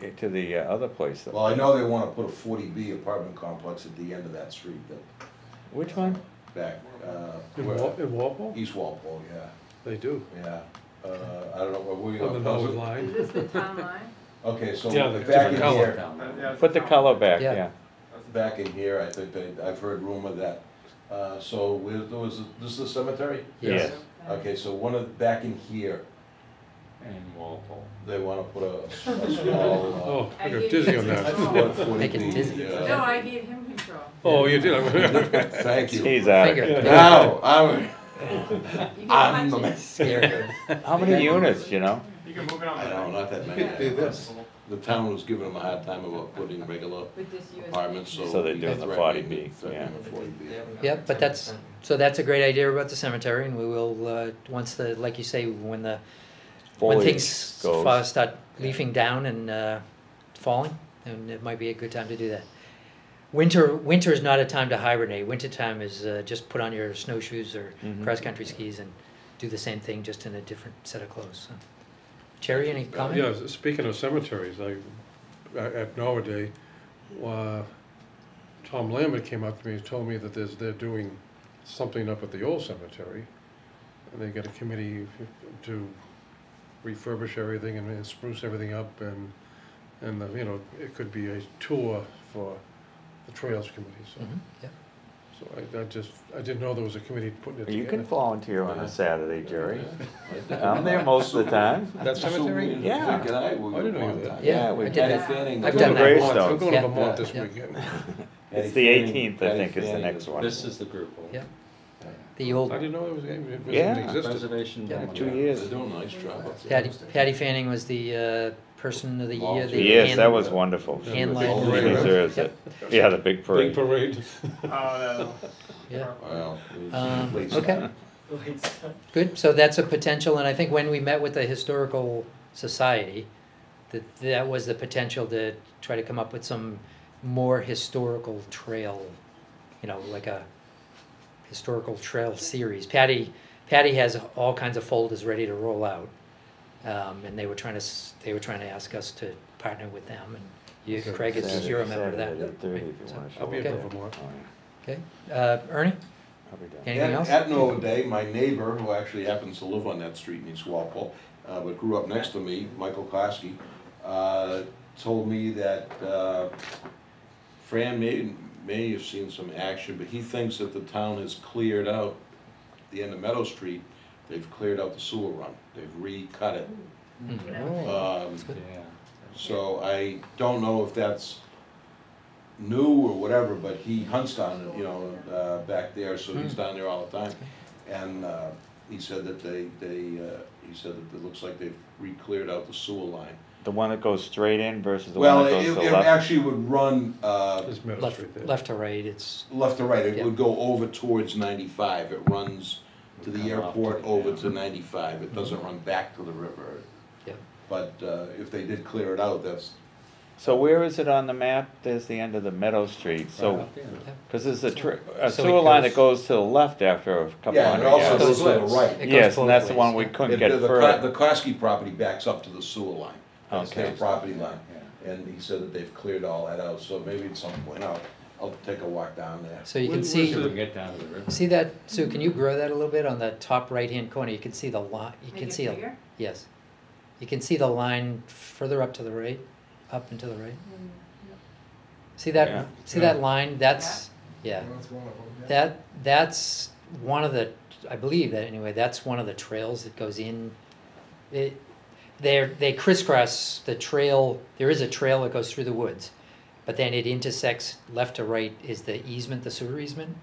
Yep. to the other place? Well, I know they wanna put a 40B apartment complex at the end of that street, that Which one? back, In where- Walpole? East Walpole, yeah, They do. yeah. I don't know, where you On the Norwood Is line. this the town line? Okay, so Yeah, the back in different color. here, Put the color back, Yeah. yeah. back in here, I think I've heard rumor that, so this is the cemetery? Yes. Okay, so back in here, And Walpole. they wanna put a small, Oh, I I got gave dizzy you on that. control. Make it dizzy. No, I gave him control. Oh, you did. Thank you. He's out. Finger. Now, You can I'm the punch man. it. Scared. How many units, you know? I don't know, not that many. the town was giving them a hard time about putting regular With this US. apartments, so. So they're he's doing the threatening- 40B, threatening yeah. the 40B. They haven't Yeah, gotten but that's, 10%. so that's a great idea about the cemetery, and we will, once the, like you say, when Foliage things goes. start leafing down and falling, then it might be a good time to do that. Winter is not a time to hibernate. Winter time is just put on your snowshoes or Mhm. cross-country skis and do the same thing, just in a different set of clothes. So. Cherry, any comment? Yeah, speaking of cemeteries, at Norwood Day, Tom Lambert came up to me and told me that they're doing something up at the old cemetery. And they got a committee to refurbish everything and spruce everything up, and you know, it could be a tour for the Trails Committee, so. Mhm, yeah. So I didn't know there was a committee putting it together. You can volunteer on Yeah. a Saturday, Jerry. Yeah. I'm there most of the time. That cemetery? Yeah. Vic and I were I didn't know one that. time. Yeah, we I did Patty that. Fanning. I've was done on that. the I'm Gravestones. going to Yeah. Vermont this Yeah. weekend. Patty It's the Fanning- 18th, I Patty think, is the Fanning next is- one. This is the group. Yeah. The old I didn't know it Yeah. existed. Preservation. Yeah. Dome. 2 years. They're doing a nice job up there. Patty Fanning was the person of the year. the Yes, hand- that was wonderful. hand Big line. He parade. deserves it. Yeah, the big Big parade. parade. Yeah. Well, it was Um, late okay. summer. Good, so that's a potential, and I think when we met with the Historical Society, that was the potential to try to come up with some more historical trail, you know, like a historical trail series. Patty has all kinds of folders ready to roll out, and they were trying to ask us to partner with them, and you, Okay. Craig, you're a member of that. Saturday at 8:30 if you So- wanna show I'll be up. at Okay. the Vermont. Oh, Okay, Ernie, I'll be down. anything else? At Norwood Day, my neighbor, who actually happens to live on that street in East Walpole, but grew up next to me, Michael Klasky, told me that Fran may have seen some action, but he thinks that the town has cleared out, the end of Meadow Street, they've cleared out the sewer run. They've recut it. Mm. Um, good. Yeah. So I don't know if that's new or whatever, but he hunts down, back there, so he's down there all the time. And he said that he said that it looks like they've re-cleared out the sewer line. The one that goes straight in versus the Well, one that goes to the it left? actually would run There's Meadow Street there. Left to right, it's, left to right. It Yeah. would go over towards 95. It runs to the Come off airport to- over yeah. to 95. It doesn't run back to the river. yeah. But if they did clear it out, that's, So where is it on the map? There's the end of the Meadow Street, Right so, up there. because there's a So it sewer line that goes- goes to the left after a couple yeah, and hundred it also yards. goes to the Goes- right. It goes Yes, both and that's the ways, one we yeah. couldn't The get The further. Klasky property backs up to the sewer line. That's Okay. their property line. And he said that they've cleared all that out, so maybe at some point I'll take a walk down there. So you can Where- see. where should we get down to the river? See that, Sue, can you grow that a little bit on the top right-hand corner? You can see the line, you Make can it see, bigger? yes. You can see the line further up to the right, up and to the right. See Yeah. that, see that line? That's, yeah. That's one of them, That's one of the, I believe that anyway, that's one of the trails that goes in. They crisscross the trail, there is a trail that goes through the woods, but then it intersects left to right is the easement, the sewer easement.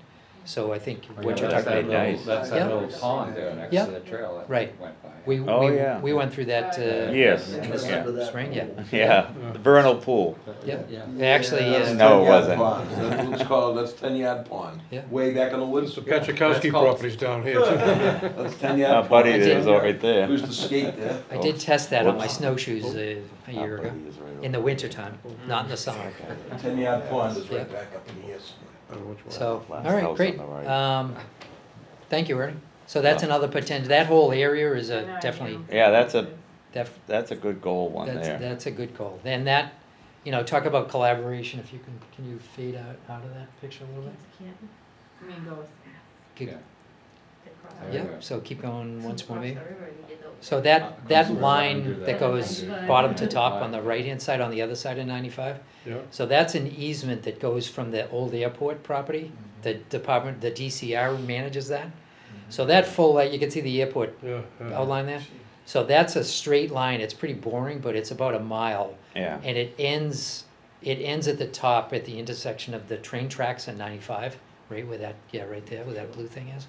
So I think Oh, yeah, what you're that's talking that about. nice. little- That's that Yeah. little pond there next Yeah. to the trail that Right. went by. Oh, yeah. We went through that, Yes, in yeah. the yeah. spring, yeah. Yeah, the vernal pool. Yeah. Yeah. They actually, That's No, it 10-yard wasn't. pond. That's what it's called, that's 10-yard pond. Yeah. Way back in the woods. The Yeah. Petrikowski That's called- property's down here too. That's 10-yard Our pond. buddy I that did- was right there. We used to skate there. I did test that on my Whoops. snowshoes a Our year ago, buddy is right in the wintertime, not in the summer. 10-yard pond is Yeah. right back up in here. I don't know which one. So, all Last right, house great. on the right. Thank you, Ernie. So that's another potential, that whole area is a definitely, Yeah, that's a def- a good goal one there. that's a good goal. And that, talk about collaboration, if you can you fade out of that picture a little bit? I mean, go with. Keep- Yeah. Yeah, There you go. so keep going once more maybe. So So that Comes right line under that that. goes bottom to top on the right-hand side, on the other side of 95, Yeah, so that's an easement that goes from the old airport property. The department, the DCR manages that. So that full, you can see the airport yeah, yeah. outline there. So that's a straight line, it's pretty boring, but it's about a mile. Yeah, And it ends at the top at the intersection of the train tracks and 95, right where that, right there, where that blue thing is.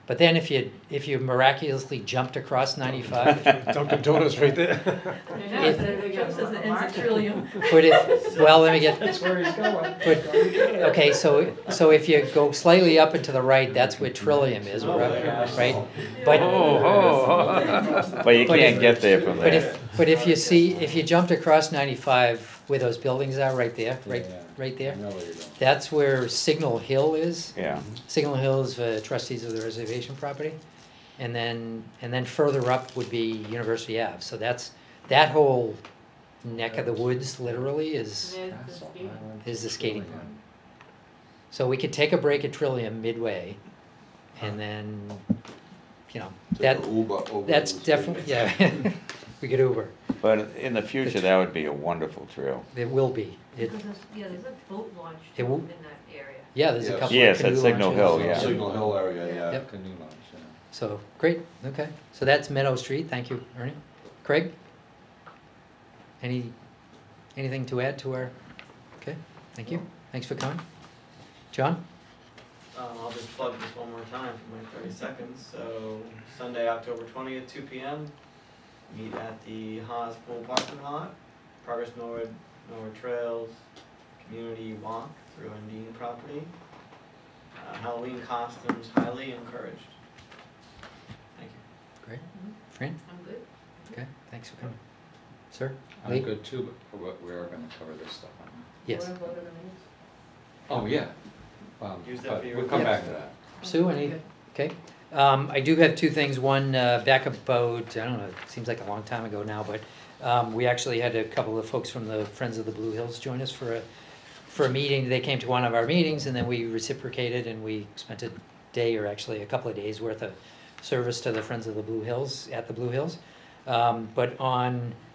But then if you miraculously jumped across 95, Dunkin' Donuts right there. Joe says it ends at Trillium. but if, well, let me get, That's where he's going. but, okay, so if you go slightly up and to the right, that's where Trillium is, right? But, But you But can't if- get there from but there. but if you jumped across 95, where those buildings are, right there, right I there, know where you're going. that's where Signal Hill is. Yeah, Signal Hill is the trustees of the reservation property. And then further up would be University Ave. So that whole neck of the woods literally is the skating park. So we could take a break at Trillium midway and then, Take a Uber over that's to the definitely, stadium. yeah, we could Uber. but in the future, that would be a wonderful trail. It will be. Because there's a boat launch It in will- that area. Yeah, there's a Yes. couple of Yes, canoe at Signal launches. Hill, yeah. Signal Hill area, yeah. Yep. Canoe launch, yeah. So, great, okay. So that's Meadow Street, thank you, Ernie. Craig? Anything to add to our, okay, thank you, thanks for coming. John? I'll just plug this one more time for my 30 seconds. So Sunday, October 20th, 2 p.m. Meet at the Haas Pool parking lot. Progress Norwood Trails Community Walk through Undine property. Halloween costumes highly encouraged. Thank you. Great. Fran? I'm good. Okay, thanks for coming. Sir? I'm Lee? good too, but we are gonna cover this stuff. Yes. Wanna vote on the minutes? Oh, yeah. Use that But for your- we'll come Yeah. back to that. Sue, any, okay. I do have two things. One, back about, I don't know, it seems like a long time ago now, but we actually had a couple of folks from the Friends of the Blue Hills join us for a meeting. They came to one of our meetings and then we reciprocated and we spent a day or actually a couple of days worth of service to the Friends of the Blue Hills, at the Blue Hills. But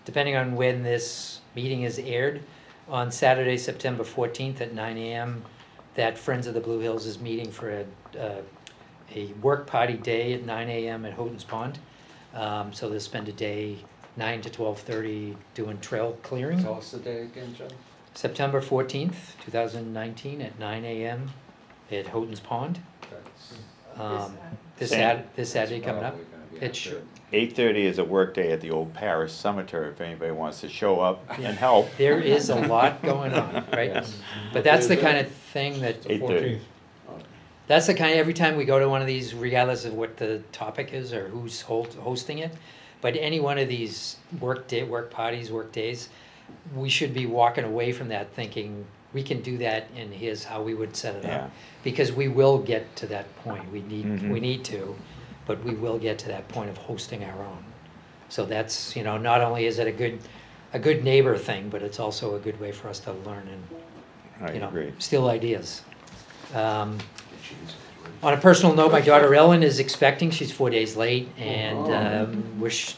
depending on when this meeting is aired, on Saturday, September 14th at 9 a.m., that Friends of the Blue Hills is meeting for a work party day at 9 a.m. at Houghton's Pond. So they'll spend a day 9 to 12:30 doing trail clearing. Tell us the day again, Joe. September 14th, 2019 at 9 a.m. at Houghton's Pond. That's This Same. Saturday coming up. probably gonna be It after- 8:30 is a work day at the old Parish Cemetery, if anybody wants to show up and help. There is a lot going on, right? Yes. But that's the kind of thing that, 8:30. that's the kind, every time we go to one of these, regardless of what the topic is or who's hosting it, but any one of these work parties, work days, we should be walking away from that thinking, we can do that and here's how we would set it Yeah. up. Because we will get to that point, we Mhm. need to, but we will get to that point of hosting our own. So that's, not only is it a good neighbor thing, but it's also a good way for us to learn I and, agree. steal ideas. On a personal note, my daughter Ellen is expecting, she's 4 days late, and wish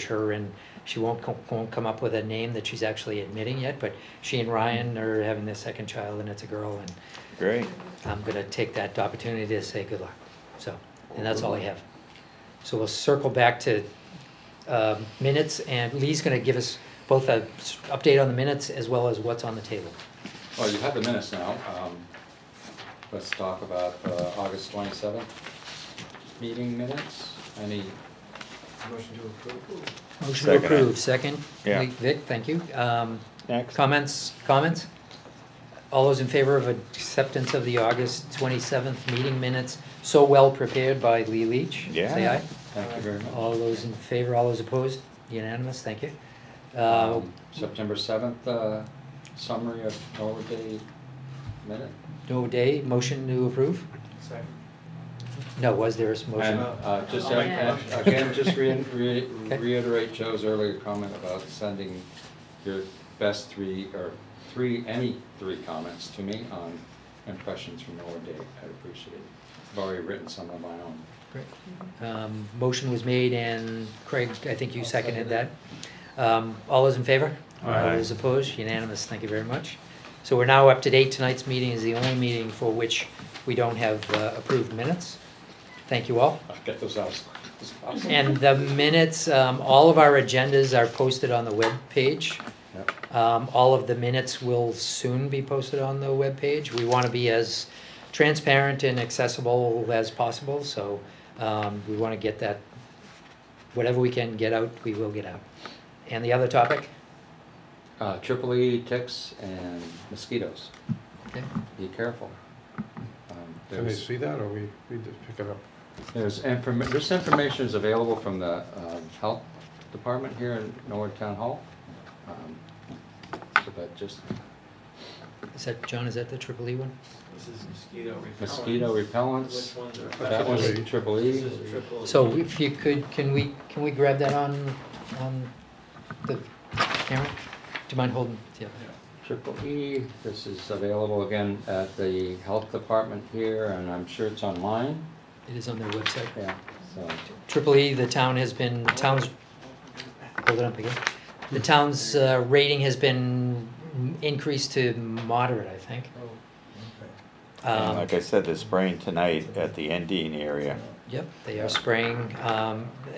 her, and she won't come up with a name that she's actually admitting yet, but she and Ryan are having their second child, and it's a girl, and Great. I'm gonna take that opportunity to say good luck. So, and that's all I have. So we'll circle back to minutes, and Lee's gonna give us both a update on the minutes as well as what's on the table. Well, you have the minutes now. Let's talk about August 27th meeting minutes. Any, Motion to approve. Motion to Second. approve, second. Yeah. Vic, thank you. Next. Comments? All those in favor of acceptance of the August 27th meeting minutes, so well prepared by Lee Leach? Yeah. Say aye. thank you very much. All those in favor, all those opposed? Unanimous, thank you. September 7th, summary of Norwood Day minute. No day, motion to approve? Second. No, was there a motion? And just Oh, yeah. again, just reiterate Joe's earlier comment about sending your best any three comments to me on impressions from Norwood Day. I'd appreciate it. I've already written some of my own. Great. Motion was made, and Craig, I think you seconded that. All those in favor? All Aye. those opposed? Unanimous, thank you very much. So we're now up to date. Tonight's meeting is the only meeting for which we don't have approved minutes. Thank you all. I'll get those out. And the minutes, all of our agendas are posted on the web page. Yep. All of the minutes will soon be posted on the web page. We want to be as transparent and accessible as possible, so we want to get that, whatever we can get out, we will get out. And the other topic? Triple E ticks and mosquitoes. Okay. Be careful. Can they see that, or we just pick it up? This information is available from the health department here in Norwood Town Hall. So that just Is that, John, is that the Triple E one? This is mosquito mosquito repellents. Which ones are? That one's Triple E. Triple This E. is triple. So if you could, can we grab that on the camera? Do you mind holding? Yeah. Triple E. This is available again at the health department here, and I'm sure it's online. It is on their website. Yeah. So Triple E, the town's, hold it up again. The town's rating has been increased to moderate, I think. And like I said, they're spraying tonight at the Endine area. Yep, they are spraying,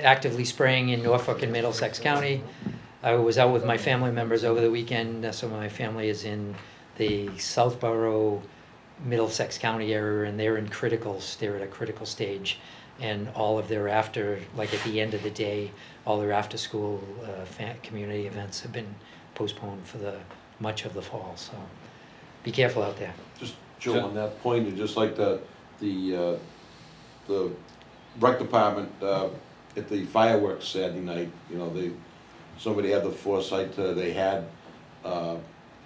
actively spraying in Norfolk and Middlesex County. I was out with my family members over the weekend. Some of my family is in the Southborough, Middlesex County area, and they're at a critical stage. And all of their like at the end of the day, all their after-school community events have been postponed for much of the fall, so be careful out there. Just, Joe, on that point, and just like the rec department, at the fireworks Saturday night, you know, somebody had the foresight they had a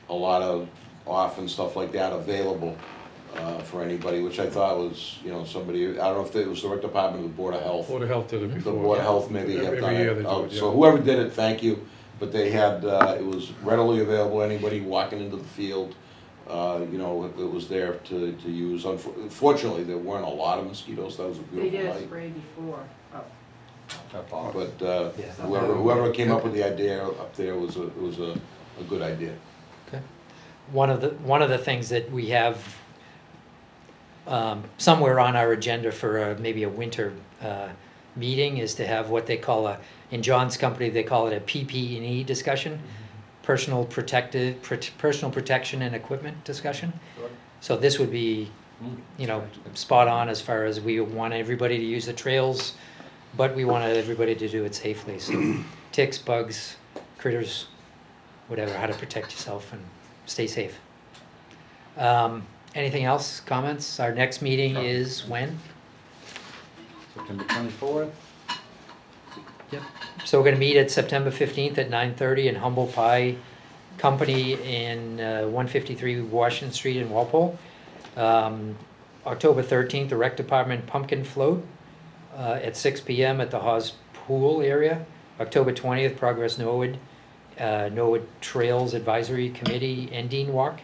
lot of off and stuff like that available for anybody, which I thought was, you know, somebody, I don't know if it was the rec department or the Board of Health. Board of Health did it The before. Board of Health maybe have Every done year it. they do it, So yeah. whoever did it, thank you, but they had, it was readily available, anybody walking into the field, you know, it was there to use. Unfortunately, there weren't a lot of mosquitoes, that was a They beautiful did a night. spray before. Oh. But Yeah. whoever came up with the idea up there was a good idea. Okay. One of the things that we have somewhere on our agenda for maybe a winter meeting is to have what they call in John's company, they call it a PP&E discussion, personal protection and equipment discussion. Sure. So this would be, you know, spot on as far as we want everybody to use the trails, but we want everybody to do it safely. So ticks, bugs, critters, whatever, how to protect yourself and stay safe. Anything else, comments? Our next meeting is when? September 24th. Yep. So we're gonna meet at September 15th at 9:30 in Humble Pie Company in 153 Washington Street in Walpole. October 13th, the Rec Department Pumpkin Float at 6 p.m. at the Haas Pool area. October 20th, Progress Norwood, Norwood Trails Advisory Committee Endine Walk.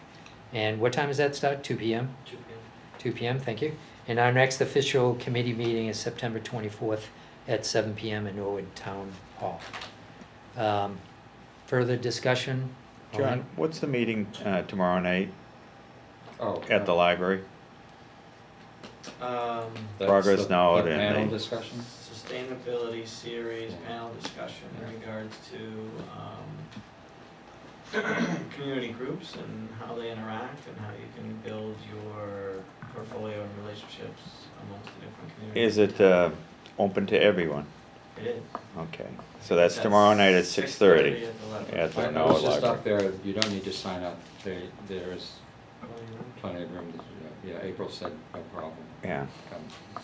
And what time does that start? 2 p.m.? 2 p.m. 2 p.m., thank you. And our next official committee meeting is September 24th at 7 p.m. in Norwood Town Hall. Further discussion? John, what's the meeting tomorrow night Oh. at the library? Um, That's Progress the Norwood and panel the- discussion. Sustainability series panel discussion in regards to community groups and how they interact and how you can build your portfolio and relationships amongst the different communities. Is it open to everyone? It is. Okay, so that's tomorrow night at 6:30. at the library. At the I Norwood was just Library. up there, you don't need to sign up, there's plenty of room, yeah, April said no problem. Yeah, Come, so.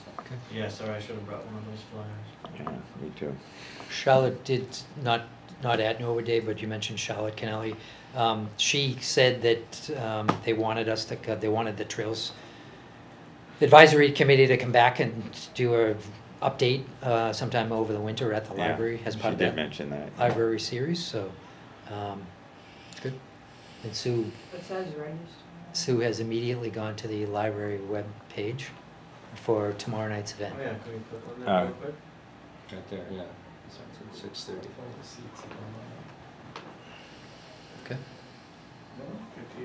Yeah, sorry, I should have brought one of those flyers. yeah, me too. Charlotte did not at Norwood Day, but you mentioned Charlotte Kennelly. She said that they wanted the Trails Advisory Committee to come back and do a update sometime over the winter at the Yeah, library as part of She did that mention that. library series, so good. And Sue It says register. Oh, has immediately gone to the library web page for tomorrow night's event. Oh yeah, can we click on that real quick? Right there, yeah. It's at 6:30. Okay.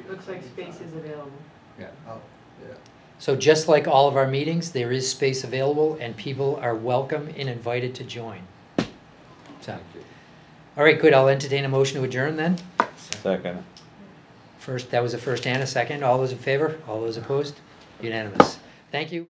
Looks like space is available. Yeah. Oh, yeah. So just like all of our meetings, there is space available and people are welcome and invited to join. So, Thank you. all right, good. I'll entertain a motion to adjourn then. Second. First, that was a first and a second. All those in favor? All those opposed? Unanimous. Thank you.